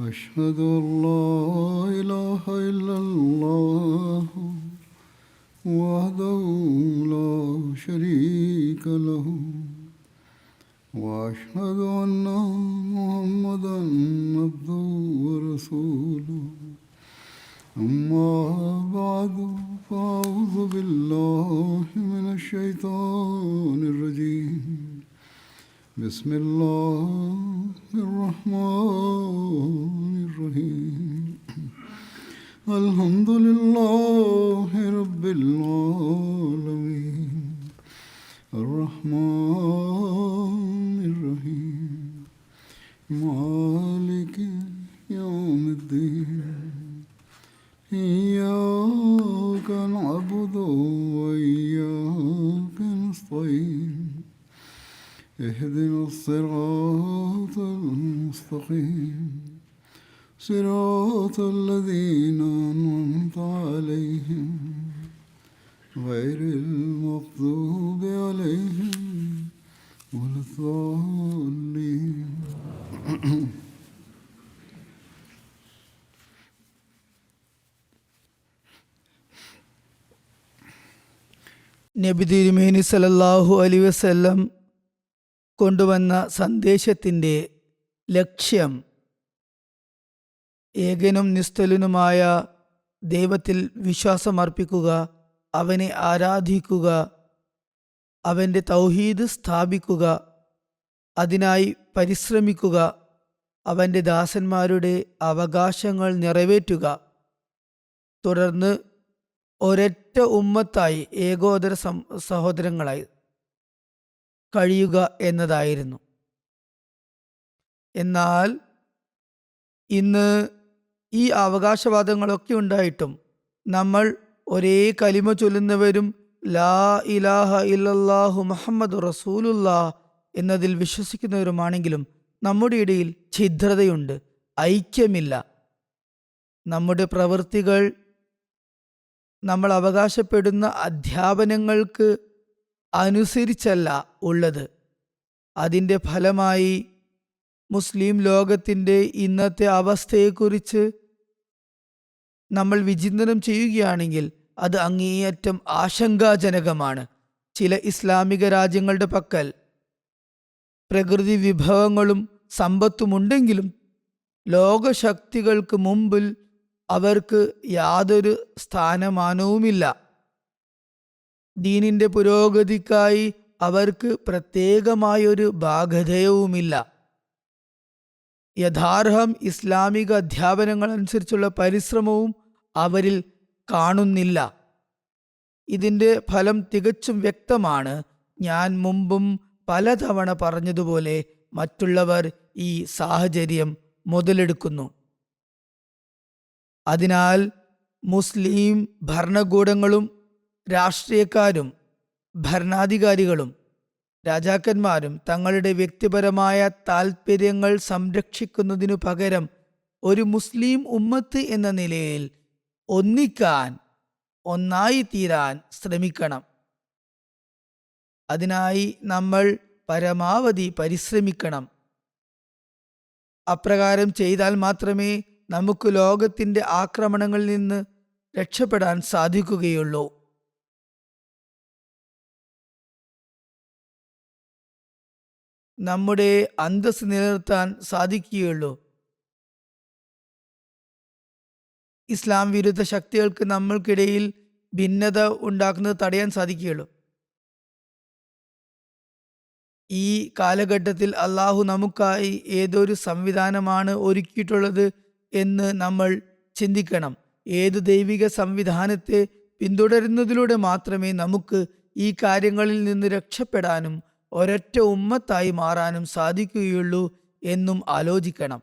أشهد أن لا إله إلا الله وحده لا شريك له وأشهد أن محمدا عبده ورسوله أما بعد فأعوذ بالله من الشيطان الرجيم بسم الله الرحمن الرحيم الحمد لله رب العالمين الرحمن الرحيم مالك يوم الدين إياك نعبد وإياك نستعين اهدنا الصراط المستقيم صراط الذين أنعمت عليهم غير المغضوب عليهم ولا الضالين. നബി തിരുമേനി സല്ലല്ലാഹു അലൈഹി വസല്ലം കൊണ്ടുവന്ന സന്ദേശത്തിൻ്റെ ലക്ഷ്യം ഏകനും നിസ്തുലനുമായ ദൈവത്തിൽ വിശ്വാസമർപ്പിക്കുക, അവനെ ആരാധിക്കുക, അവൻ്റെ തൗഹീദ് സ്ഥാപിക്കുക, അതിനായി പരിശ്രമിക്കുക, അവൻ്റെ ദാസന്മാരുടെ അവകാശങ്ങൾ നിറവേറ്റുക, തുടർന്ന് ഒരൊറ്റ ഉമ്മത്തായി ഏകോദര സഹോദരങ്ങളായി കഴിയുക എന്നതായിരുന്നു. എന്നാൽ ഇന്ന് ഈ അവകാശവാദങ്ങളൊക്കെ ഉണ്ടായിട്ടും നമ്മൾ ഒരേ കലിമ ചൊല്ലുന്നവരും ലാ ഇലാഹ ഇല്ലല്ലാഹു മുഹമ്മദ് റസൂലുള്ളാഹ് എന്നതിൽ വിശ്വസിക്കുന്നവരുമാണെങ്കിലും നമ്മുടെ ഇടയിൽ ഛിദ്രതയുണ്ട്, ഐക്യമില്ല. നമ്മുടെ പ്രവൃത്തികൾ നമ്മൾ അവകാശപ്പെടുന്ന അധ്യാപനങ്ങൾക്ക് അനുസരിച്ചല്ല ഉള്ളത്. അതിൻ്റെ ഫലമായി മുസ്ലിം ലോകത്തിൻ്റെ ഇന്നത്തെ അവസ്ഥയെക്കുറിച്ച് നമ്മൾ വിചിന്തനം ചെയ്യുകയാണെങ്കിൽ അത് അങ്ങേയറ്റം ആശങ്കാജനകമാണ്. ചില ഇസ്ലാമിക രാജ്യങ്ങളുടെ പക്കൽ പ്രകൃതി വിഭവങ്ങളും സമ്പത്തുമുണ്ടെങ്കിലും ലോകശക്തികൾക്ക് മുമ്പിൽ അവർക്ക് യാതൊരു സ്ഥാനമാനവുമില്ല. ദീനിൻ്റെ പുരോഗതിക്കായി അവർക്ക് പ്രത്യേകമായൊരു ബാധ്യതയുമില്ല. യഥാർഹം ഇസ്ലാമിക അധ്യാപനങ്ങൾ അനുസരിച്ചുള്ള പരിശ്രമവും അവരിൽ കാണുന്നില്ല. ഇതിൻ്റെ ഫലം തികച്ചും വ്യക്തമാണ്. ഞാൻ മുമ്പും പലതവണ പറഞ്ഞതുപോലെ മറ്റുള്ളവർ ഈ സാഹചര്യം മുതലെടുക്കുന്നു. അതിനാൽ മുസ്ലിം ഭരണകൂടങ്ങളും രാഷ്ട്രീയക്കാരും ഭരണാധികാരികളും രാജാക്കന്മാരും തങ്ങളുടെ വ്യക്തിപരമായ താൽപ്പര്യങ്ങൾ സംരക്ഷിക്കുന്നതിനു പകരം ഒരു മുസ്ലിം ഉമ്മത്ത് എന്ന നിലയിൽ ഒന്നിക്കാൻ, ഒന്നായി തീരാൻ ശ്രമിക്കണം. അതിനായി നമ്മൾ പരമാവധി പരിശ്രമിക്കണം. അപ്രകാരം ചെയ്താൽ മാത്രമേ നമുക്ക് ലോകത്തിൻ്റെ ആക്രമണങ്ങളിൽ നിന്ന് രക്ഷപ്പെടാൻ സാധിക്കുകയുള്ളൂ. നമ്മുടെ അന്തസ്സ് നിലനിർത്താൻ സാധിക്കുകയുള്ളൂ. ഇസ്ലാം വിരുദ്ധ ശക്തികൾക്ക് നമ്മൾക്കിടയിൽ ഭിന്നത ഉണ്ടാക്കുന്നത് തടയാൻ സാധിക്കുകയുള്ളൂ. ഈ കാലഘട്ടത്തിൽ അള്ളാഹു നമുക്കായി ഏതൊരു സംവിധാനമാണ് ഒരുക്കിയിട്ടുള്ളത് എന്ന് നമ്മൾ ചിന്തിക്കണം. ഏത് ദൈവിക സംവിധാനത്തെ പിന്തുടരുന്നതിലൂടെ മാത്രമേ നമുക്ക് ഈ കാര്യങ്ങളിൽ നിന്ന് രക്ഷപ്പെടാനും ഒരൊറ്റ ഉമ്മത്തായി മാറാനും സാധിക്കുകയുള്ളൂ എന്നും ആലോചിക്കണം.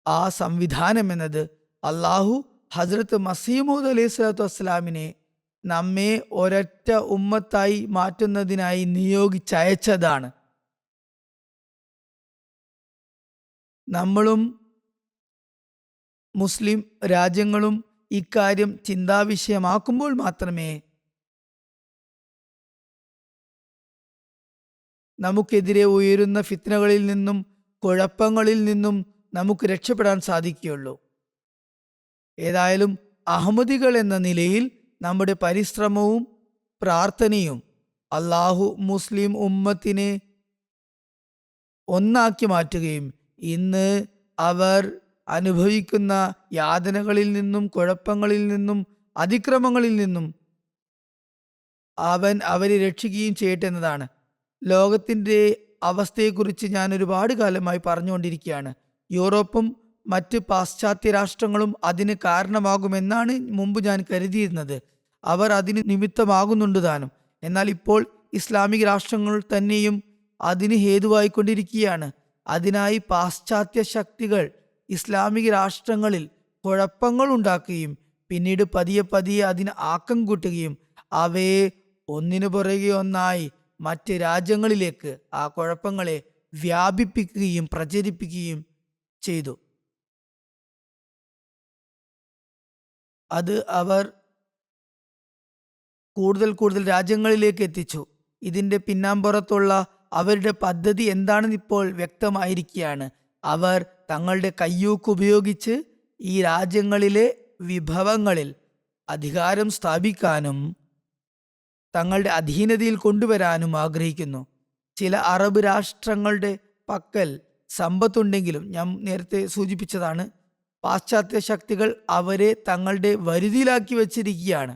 ആ സംവിധാനം എന്നത് അള്ളാഹു ഹസ്രത്ത് മസീഹ് മൗഊദ് അലൈഹി സ്വലാത്തു വസ്സലാമിനെ നമ്മെ ഒരൊറ്റ ഉമ്മത്തായി മാറ്റുന്നതിനായി നിയോഗിച്ചയച്ചതാണ്. നമ്മളും മുസ്ലിം രാജ്യങ്ങളും ഇക്കാര്യം ചിന്താവിഷയമാക്കുമ്പോൾ മാത്രമേ നമുക്കെതിരെ ഉയരുന്ന ഫിത്നകളിൽ നിന്നും കുഴപ്പങ്ങളിൽ നിന്നും നമുക്ക് രക്ഷപ്പെടാൻ സാധിക്കുകയുള്ളൂ. ഏതായാലും അഹമ്മദികൾ എന്ന നിലയിൽ നമ്മുടെ പരിശ്രമവും പ്രാർത്ഥനയും അള്ളാഹു മുസ്ലിം ഉമ്മത്തിനെ ഒന്നാക്കി മാറ്റുകയും ഇന്ന് അവർ അനുഭവിക്കുന്ന യാതനകളിൽ നിന്നും കുഴപ്പങ്ങളിൽ നിന്നും അതിക്രമങ്ങളിൽ നിന്നും അവൻ അവരെ രക്ഷിക്കുകയും ചെയ്യട്ടെ എന്നതാണ്. ലോകത്തിൻ്റെ അവസ്ഥയെക്കുറിച്ച് ഞാൻ ഒരുപാട് കാലമായി പറഞ്ഞുകൊണ്ടിരിക്കുകയാണ്. യൂറോപ്പും മറ്റ് പാശ്ചാത്യ രാഷ്ട്രങ്ങളും അതിന് കാരണമാകുമെന്നാണ് മുമ്പ് ഞാൻ കരുതിയിരുന്നത്. അവർ അതിന് നിമിത്തമാകുന്നുണ്ട് താനും. എന്നാൽ ഇപ്പോൾ ഇസ്ലാമിക രാഷ്ട്രങ്ങൾ തന്നെയും അതിന് ഹേതുവായിക്കൊണ്ടിരിക്കുകയാണ്. അതിനായി പാശ്ചാത്യ ശക്തികൾ ഇസ്ലാമിക രാഷ്ട്രങ്ങളിൽ കുഴപ്പങ്ങൾ ഉണ്ടാക്കുകയും പിന്നീട് പതിയെ പതിയെ അതിന് ആക്കം കൂട്ടുകയും അവയെ ഒന്നിനു പുറകെ ഒന്നായി മറ്റ് രാജ്യങ്ങളിലേക്ക് ആ കുഴപ്പങ്ങളെ വ്യാപിപ്പിക്കുകയും പ്രചരിപ്പിക്കുകയും ചെയ്തു. അത് അവർ കൂടുതൽ കൂടുതൽ രാജ്യങ്ങളിലേക്ക് എത്തിച്ചു. ഇതിൻ്റെ പിന്നാമ്പുറത്തുള്ള അവരുടെ പദ്ധതി എന്താണെന്ന് ഇപ്പോൾ വ്യക്തമായിരിക്കുകയാണ്. അവർ തങ്ങളുടെ കയ്യൂക്ക് ഉപയോഗിച്ച് ഈ രാജ്യങ്ങളിലെ വിഭവങ്ങളിൽ അധികാരം സ്ഥാപിക്കാനും തങ്ങളുടെ അധീനതയിൽ കൊണ്ടുവരാനും ആഗ്രഹിക്കുന്നു. ചില അറബ് രാഷ്ട്രങ്ങളുടെ പക്കൽ സമ്പത്തുണ്ടെങ്കിലും ഞാൻ നേരത്തെ സൂചിപ്പിച്ചതാണ്, പാശ്ചാത്യ ശക്തികൾ അവരെ തങ്ങളുടെ വരുതിയിലാക്കി വച്ചിരിക്കുകയാണ്.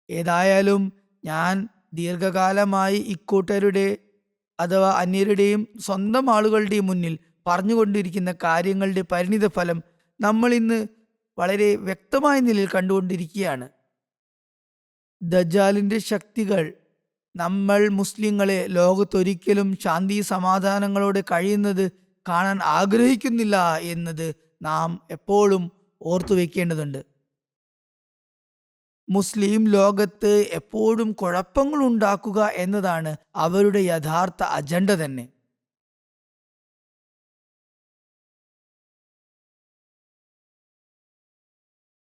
ഏതായാലും ഞാൻ ദീർഘകാലമായി ഇക്കൂട്ടരുടെ അഥവാ അന്യരുടെയും സ്വന്തം ആളുകളുടെയും മുന്നിൽ പറഞ്ഞുകൊണ്ടിരിക്കുന്ന കാര്യങ്ങളുടെ പരിണിത ഫലം നമ്മൾ ഇന്ന് വളരെ വ്യക്തമായ നിലയിൽ കണ്ടുകൊണ്ടിരിക്കുകയാണ്. ദജ്ജാലിൻ്റെ ശക്തികൾ നമ്മൾ മുസ്ലിങ്ങളെ ലോകത്തൊരിക്കലും ശാന്തി സമാധാനങ്ങളോടെ കഴിയുന്നത് കാണാൻ ആഗ്രഹിക്കുന്നില്ല എന്നത് നാം എപ്പോഴും ഓർത്തു വയ്ക്കേണ്ടതുണ്ട്. മുസ്ലിം ലോകത്ത് എപ്പോഴും കുഴപ്പങ്ങൾ ഉണ്ടാക്കുക എന്നതാണ് അവരുടെ യഥാർത്ഥ അജണ്ട തന്നെ.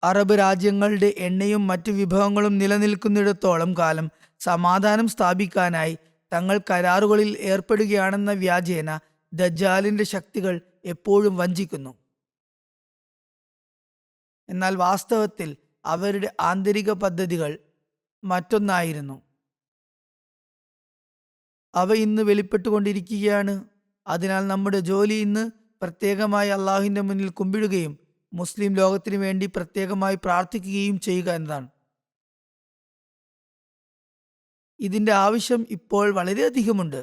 അറബ് രാജ്യങ്ങളുടെ എണ്ണയും മറ്റു വിഭവങ്ങളും നിലനിൽക്കുന്നിടത്തോളം കാലം സമാധാനം സ്ഥാപിക്കാനായി തങ്ങൾ കരാറുകളിൽ ഏർപ്പെടുകയാണെന്ന വ്യാജേന ദജ്ജാലിന്റെ ശക്തികൾ എപ്പോഴും വഞ്ചിക്കുന്നു. എന്നാൽ വാസ്തവത്തിൽ അവരുടെ ആന്തരിക പദ്ധതികൾ മറ്റൊന്നായിരുന്നു. അവ ഇന്ന് വെളിപ്പെട്ടുകൊണ്ടിരിക്കുകയാണ്. അതിനാൽ നമ്മുടെ ജോലി ഇന്ന് പ്രത്യേകമായി അള്ളാഹുവിൻ്റെ മുന്നിൽ കുമ്പിടുകയും മുസ്ലിം ലോകത്തിന് വേണ്ടി പ്രത്യേകമായി പ്രാർത്ഥിക്കുകയും ചെയ്യുക എന്നതാണ്. ഇതിൻ്റെ ആവശ്യം ഇപ്പോൾ വളരെയധികമുണ്ട്.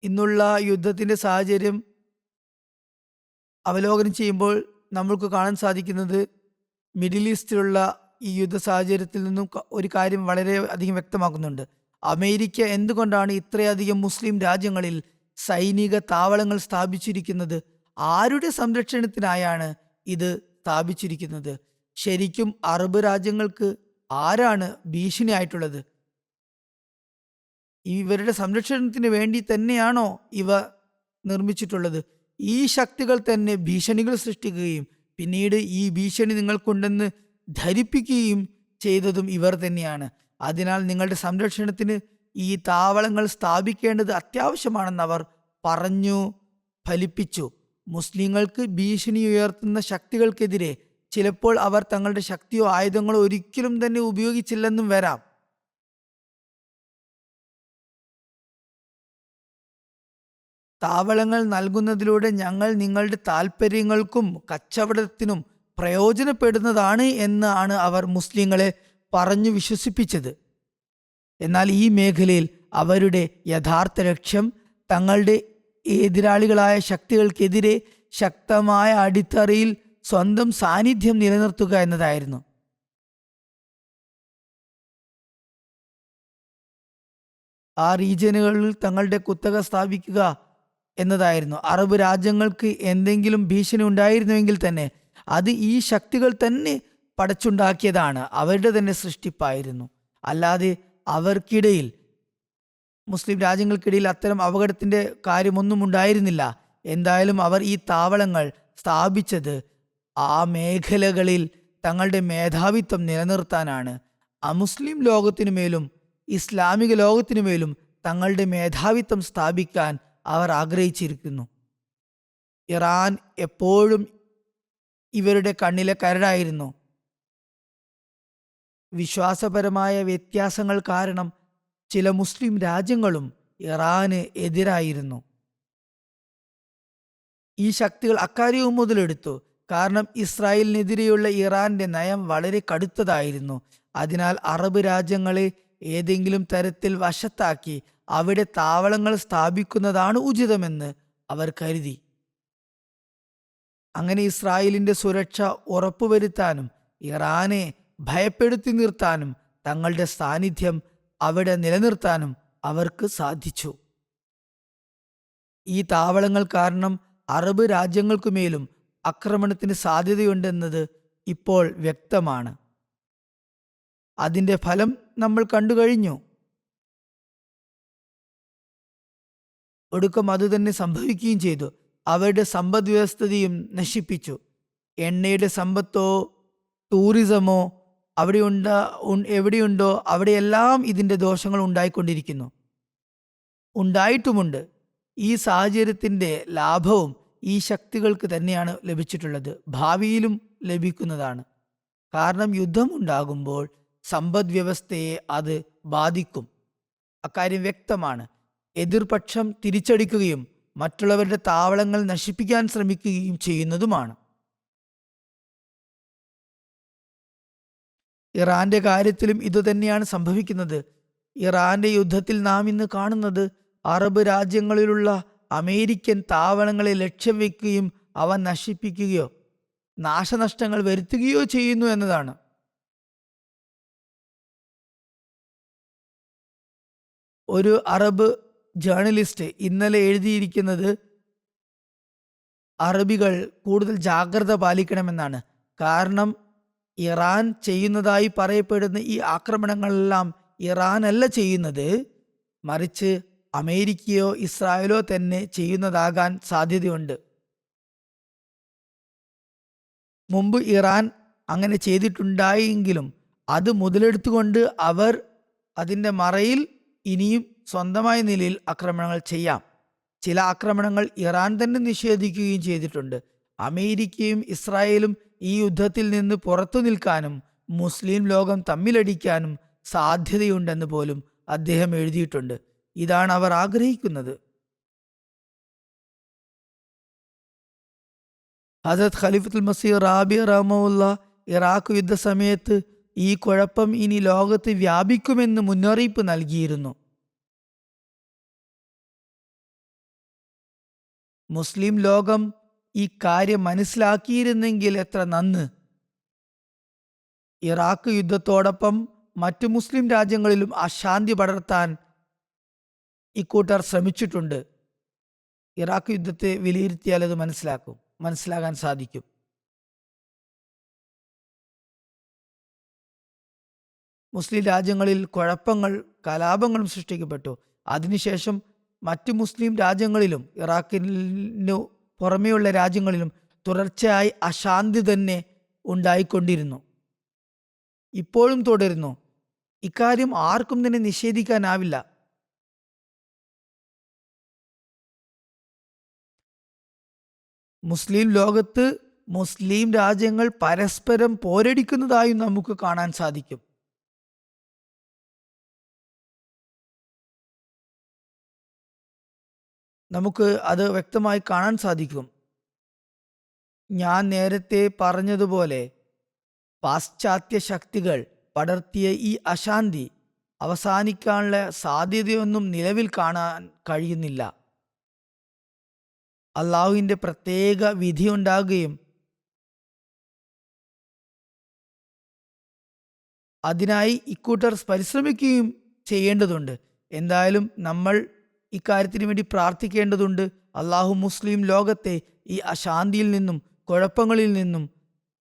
ഇന്നുള്ള യുദ്ധത്തിൻ്റെ സാഹചര്യം അവലോകനം ചെയ്യുമ്പോൾ നമ്മൾക്ക് കാണാൻ സാധിക്കുന്നത് മിഡിൽ ഈസ്റ്റിലുള്ള ഈ യുദ്ധ സാഹചര്യത്തിൽ നിന്നും ഒരു കാര്യം വളരെ അധികം വ്യക്തമാക്കുന്നുണ്ട്. അമേരിക്ക എന്തുകൊണ്ടാണ് ഇത്രയധികം മുസ്ലിം രാജ്യങ്ങളിൽ സൈനിക താവളങ്ങൾ സ്ഥാപിച്ചിരിക്കുന്നത്? ആരുടെ സംരക്ഷണത്തിനായാണ് ഇത് സ്ഥാപിച്ചിരിക്കുന്നത്? ശരിക്കും അറബ് രാജ്യങ്ങൾക്ക് ആരാണ് ഭീഷണിയായിട്ടുള്ളത്? ഇവരുടെ സംരക്ഷണത്തിന് വേണ്ടി തന്നെയാണോ ഇവ നിർമ്മിച്ചിട്ടുള്ളത്? ഈ ശക്തികൾ തന്നെ ഭീഷണികൾ സൃഷ്ടിക്കുകയും പിന്നീട് ഈ ഭീഷണി നിങ്ങൾക്കുണ്ടെന്ന് ധരിപ്പിക്കുകയും ചെയ്തതും ഇവർ തന്നെയാണ്. അതിനാൽ നിങ്ങളുടെ സംരക്ഷണത്തിന് ഈ താവളങ്ങൾ സ്ഥാപിക്കേണ്ടത് അത്യാവശ്യമാണെന്ന് അവർ പറഞ്ഞു ഫലിപ്പിച്ചു. മുസ്ലിങ്ങൾക്ക് ഭീഷണി ഉയർത്തുന്ന ശക്തികൾക്കെതിരെ ചിലപ്പോൾ അവർ തങ്ങളുടെ ശക്തിയോ ആയുധങ്ങളോ ഒരിക്കലും തന്നെ ഉപയോഗിച്ചില്ലെന്നും വരാം. താവളങ്ങൾ നൽകുന്നതിലൂടെ ഞങ്ങൾ നിങ്ങളുടെ താല്പര്യങ്ങൾക്കും കച്ചവടത്തിനും പ്രയോജനപ്പെടുന്നതാണ് എന്നാണ് അവർ മുസ്ലിങ്ങളെ പറഞ്ഞു വിശ്വസിപ്പിച്ചത്. എന്നാൽ ഈ മേഖലയിൽ അവരുടെ യഥാർത്ഥ ലക്ഷ്യം തങ്ങളുടെ എതിരാളികളായ ശക്തികൾക്കെതിരെ ശക്തമായ അടിത്തറയിൽ സ്വന്തം സാന്നിധ്യം നിലനിർത്തുക എന്നതായിരുന്നു. ആ റീജിയനുകളിൽ തങ്ങളുടെ കുത്തക സ്ഥാപിക്കുക എന്നതായിരുന്നു. അറബ് രാജ്യങ്ങൾക്ക് എന്തെങ്കിലും ഭീഷണി ഉണ്ടായിരുന്നുവെങ്കിൽ തന്നെ അത് ഈ ശക്തികൾ തന്നെ പടച്ചുണ്ടാക്കിയതാണ്, അവരുടെ തന്നെ സൃഷ്ടിപ്പായിരുന്നു. അല്ലാതെ അവർക്കിടയിൽ, മുസ്ലിം രാജ്യങ്ങൾക്കിടയിൽ അത്തരം അപകടത്തിൻ്റെ കാര്യമൊന്നും ഉണ്ടായിരുന്നില്ല. എന്തായാലും അവർ ഈ താവളങ്ങൾ സ്ഥാപിച്ചത് ആ മേഖലകളിൽ തങ്ങളുടെ മേധാവിത്വം നിലനിർത്താനാണ്. അമുസ്ലിം ലോകത്തിനുമേലും ഇസ്ലാമിക ലോകത്തിനുമേലും തങ്ങളുടെ മേധാവിത്വം സ്ഥാപിക്കാൻ അവർ ആഗ്രഹിച്ചിരിക്കുന്നു. ഇറാൻ എപ്പോഴും ഇവരുടെ കണ്ണിലെ കരടായിരുന്നു. വിശ്വാസപരമായ വ്യത്യാസങ്ങൾ കാരണം ചില മുസ്ലിം രാജ്യങ്ങളും ഇറാന് എതിരായിരുന്നു. ഈ ശക്തികൾ അക്കാര്യവും മുതലെടുത്തു. കാരണം ഇസ്രായേലിനെതിരെയുള്ള ഇറാന്റെ നയം വളരെ കടുത്തതായിരുന്നു. അതിനാൽ അറബ് രാജ്യങ്ങളെ ഏതെങ്കിലും തരത്തിൽ വശത്താക്കി അവിടെ താവളങ്ങൾ സ്ഥാപിക്കുന്നതാണ് ഉചിതമെന്ന് അവർ കരുതി. അങ്ങനെ ഇസ്രായേലിന്റെ സുരക്ഷ ഉറപ്പുവരുത്താനും ഇറാനെ ഭയപ്പെടുത്തി നിർത്താനും തങ്ങളുടെ സാന്നിധ്യം അവിടെ നിലനിർത്താനും അവർക്ക് സാധിച്ചു. ഈ താവളങ്ങൾ കാരണം അറബ് രാജ്യങ്ങൾക്കുമേലും ആക്രമണത്തിന് സാധ്യതയുണ്ടെന്നത് ഇപ്പോൾ വ്യക്തമാണ്. അതിന്റെ ഫലം നമ്മൾ കണ്ടുകഴിഞ്ഞു. ഒടുക്കം അതുതന്നെ സംഭവിക്കുകയും ചെയ്തു. അവരുടെ സമ്പദ് വ്യവസ്ഥയും നശിപ്പിച്ചു. എണ്ണയുടെ സമ്പത്തോ ടൂറിസമോ എവിടെയുണ്ടോ അവിടെയെല്ലാം ഇതിന്റെ ദോഷങ്ങൾ ഉണ്ടായിക്കൊണ്ടിരിക്കുന്നു, ഉണ്ടായിട്ടുമുണ്ട്. ഈ സാഹചര്യത്തിന്റെ ലാഭവും ഈ ശക്തികൾക്ക് തന്നെയാണ് ലഭിച്ചിട്ടുള്ളത്, ഭാവിയിലും ലഭിക്കുന്നതാണ്. കാരണം യുദ്ധം ഉണ്ടാകുമ്പോൾ സമ്പദ് വ്യവസ്ഥയെ അത് ബാധിക്കും. അക്കാര്യം വ്യക്തമാണ്. എതിർപക്ഷം തിരിച്ചടിക്കുകയും മറ്റുള്ളവരുടെ താവളങ്ങൾ നശിപ്പിക്കാൻ ശ്രമിക്കുകയും ചെയ്യുന്നതുമാണ്. ഇറാന്റെ കാര്യത്തിലും ഇതുതന്നെയാണ് സംഭവിക്കുന്നത്. ഇറാന്റെ യുദ്ധത്തിൽ നാം ഇന്ന് കാണുന്നത് അറബ് രാജ്യങ്ങളിലുള്ള അമേരിക്കൻ താവളങ്ങളെ ലക്ഷ്യം വെക്കുകയും അവ നശിപ്പിക്കുകയോ നാശനഷ്ടങ്ങൾ വരുത്തുകയോ ചെയ്യുന്നു എന്നതാണ്. ഒരു അറബ് ജേർണലിസ്റ്റ് ഇന്നലെ എഴുതിയിരിക്കുന്നത് അറബികൾ കൂടുതൽ ജാഗ്രത പാലിക്കണമെന്നാണ്. കാരണം ഇറാൻ ചെയ്യുന്നതായി പറയപ്പെടുന്ന ഈ ആക്രമണങ്ങളെല്ലാം ഇറാൻ അല്ല ചെയ്യുന്നത്, മറിച്ച് അമേരിക്കയോ ഇസ്രായേലോ തന്നെ ചെയ്യുന്നതാകാൻ സാധ്യതയുണ്ട്. മുമ്പ് ഇറാൻ അങ്ങനെ ചെയ്തിട്ടുണ്ടായെങ്കിലും അത് മുതലെടുത്തുകൊണ്ട് അവർ അതിൻ്റെ മറയിൽ ഇനിയും സ്വന്തമായ നിലയിൽ ആക്രമണങ്ങൾ ചെയ്യാം. ചില ആക്രമണങ്ങൾ ഇറാൻ തന്നെ നിഷേധിക്കുകയും ചെയ്തിട്ടുണ്ട്. അമേരിക്കയും ഇസ്രായേലും ഈ യുദ്ധത്തിൽ നിന്ന് പുറത്തു നിൽക്കാനും മുസ്ലിം ലോകം തമ്മിലടിക്കാനും സാധ്യതയുണ്ടെന്ന് പോലും അദ്ദേഹം എഴുതിയിട്ടുണ്ട്. ഇതാണ് അവർ ആഗ്രഹിക്കുന്നത്. ഹസരത്ത് ഖലീഫത്തുൽ മസീഹ് റാബി റഹ്മത്തുള്ള ഇറാഖ് യുദ്ധസമയത്ത് ഈ കുഴപ്പം ഇനി ലോകത്ത് വ്യാപിക്കുമെന്ന് മുന്നറിയിപ്പ് നൽകിയിരുന്നു. മുസ്ലിം ലോകം ഈ കാര്യം മനസ്സിലാക്കിയിരുന്നെങ്കിൽ എത്ര നന്ന്. ഇറാഖ് യുദ്ധത്തോടൊപ്പം മറ്റു മുസ്ലിം രാജ്യങ്ങളിലും അശാന്തി പടർത്താൻ ഇക്കൂട്ടർ ശ്രമിച്ചിട്ടുണ്ട്. ഇറാഖ് യുദ്ധത്തെ വിലയിരുത്തിയാൽ അത് മനസ്സിലാകാൻ സാധിക്കും. മുസ്ലിം രാജ്യങ്ങളിൽ കുഴപ്പങ്ങൾ, കലാപങ്ങളും സൃഷ്ടിക്കപ്പെട്ടു. അതിനുശേഷം മറ്റ് മുസ്ലിം രാജ്യങ്ങളിലും ഇറാഖിനു പുറമെയുള്ള രാജ്യങ്ങളിലും തുടർച്ചയായി അശാന്തി തന്നെ ഉണ്ടായിക്കൊണ്ടിരുന്നു, ഇപ്പോഴും തുടരുന്നു. ഇക്കാര്യം ആർക്കും തന്നെ നിഷേധിക്കാനാവില്ല. മുസ്ലിം ലോകത്ത് മുസ്ലിം രാജ്യങ്ങൾ പരസ്പരം പോരടിക്കുന്നതായും നമുക്ക് കാണാൻ സാധിക്കും. നമുക്ക് അത് വ്യക്തമായി കാണാൻ സാധിക്കും. ഞാൻ നേരത്തെ പറഞ്ഞതുപോലെ പാശ്ചാത്യ ശക്തികൾ പടർത്തിയ ഈ അശാന്തി അവസാനിക്കാനുള്ള സാധ്യതയൊന്നും നിലവിൽ കാണാൻ കഴിയുന്നില്ല. അള്ളാഹുവിൻ്റെ പ്രത്യേക വിധി ഉണ്ടാകുകയും അതിനായി ഇക്കൂട്ടർ പരിശ്രമിക്കുകയും ചെയ്യേണ്ടതുണ്ട്. എന്തായാലും നമ്മൾ ഇക്കാര്യത്തിന് വേണ്ടി പ്രാർത്ഥിക്കേണ്ടതുണ്ട്. അള്ളാഹു മുസ്ലിം ലോകത്തെ ഈ അശാന്തിയിൽ നിന്നും കുഴപ്പങ്ങളിൽ നിന്നും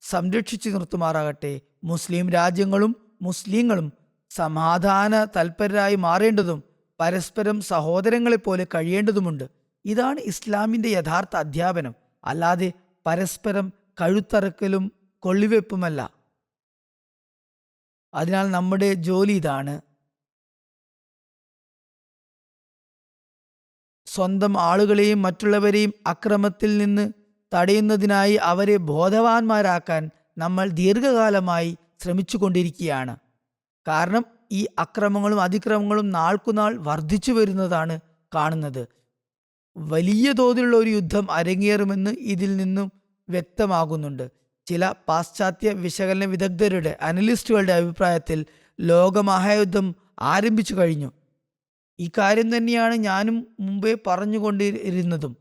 സംരക്ഷിച്ചു നിർത്തുമാറാകട്ടെ. മുസ്ലിം രാജ്യങ്ങളും മുസ്ലിങ്ങളും സമാധാന തൽപരരായി മാറേണ്ടതും പരസ്പരം സഹോദരങ്ങളെപ്പോലെ കഴിയേണ്ടതുമുണ്ട്. ഇതാണ് ഇസ്ലാമിൻ്റെ യഥാർത്ഥ അധ്യാപനം, അല്ലാതെ പരസ്പരം കഴുത്തറക്കലും കൊള്ളിവെപ്പുമല്ല. അതിനാൽ നമ്മുടെ ജോലി ഇതാണ്: സ്വന്തം ആളുകളെയും മറ്റുള്ളവരെയും അക്രമത്തിൽ നിന്ന് തടയുന്നതിനായി അവരെ ബോധവാന്മാരാക്കാൻ നമ്മൾ ദീർഘകാലമായി ശ്രമിച്ചുകൊണ്ടിരിക്കുകയാണ്. കാരണം ഈ അക്രമങ്ങളും അതിക്രമങ്ങളും നാൾക്കുനാൾ വർദ്ധിച്ചു വരുന്നതാണ് കാണുന്നത്. വലിയ തോതിലുള്ള ഒരു യുദ്ധം അരങ്ങേറുമെന്ന് ഇതിൽ നിന്നും വ്യക്തമാകുന്നുണ്ട്. ചില പാശ്ചാത്യ വിശകലന വിദഗ്ധരുടെ, അനലിസ്റ്റുകളുടെ അഭിപ്രായത്തിൽ ലോകമഹായുദ്ധം ആരംഭിച്ചു കഴിഞ്ഞു. ഈ കാര്യം തന്നെയാണ് ഞാനും മുമ്പേ പറഞ്ഞുകൊണ്ടിരുന്നതും.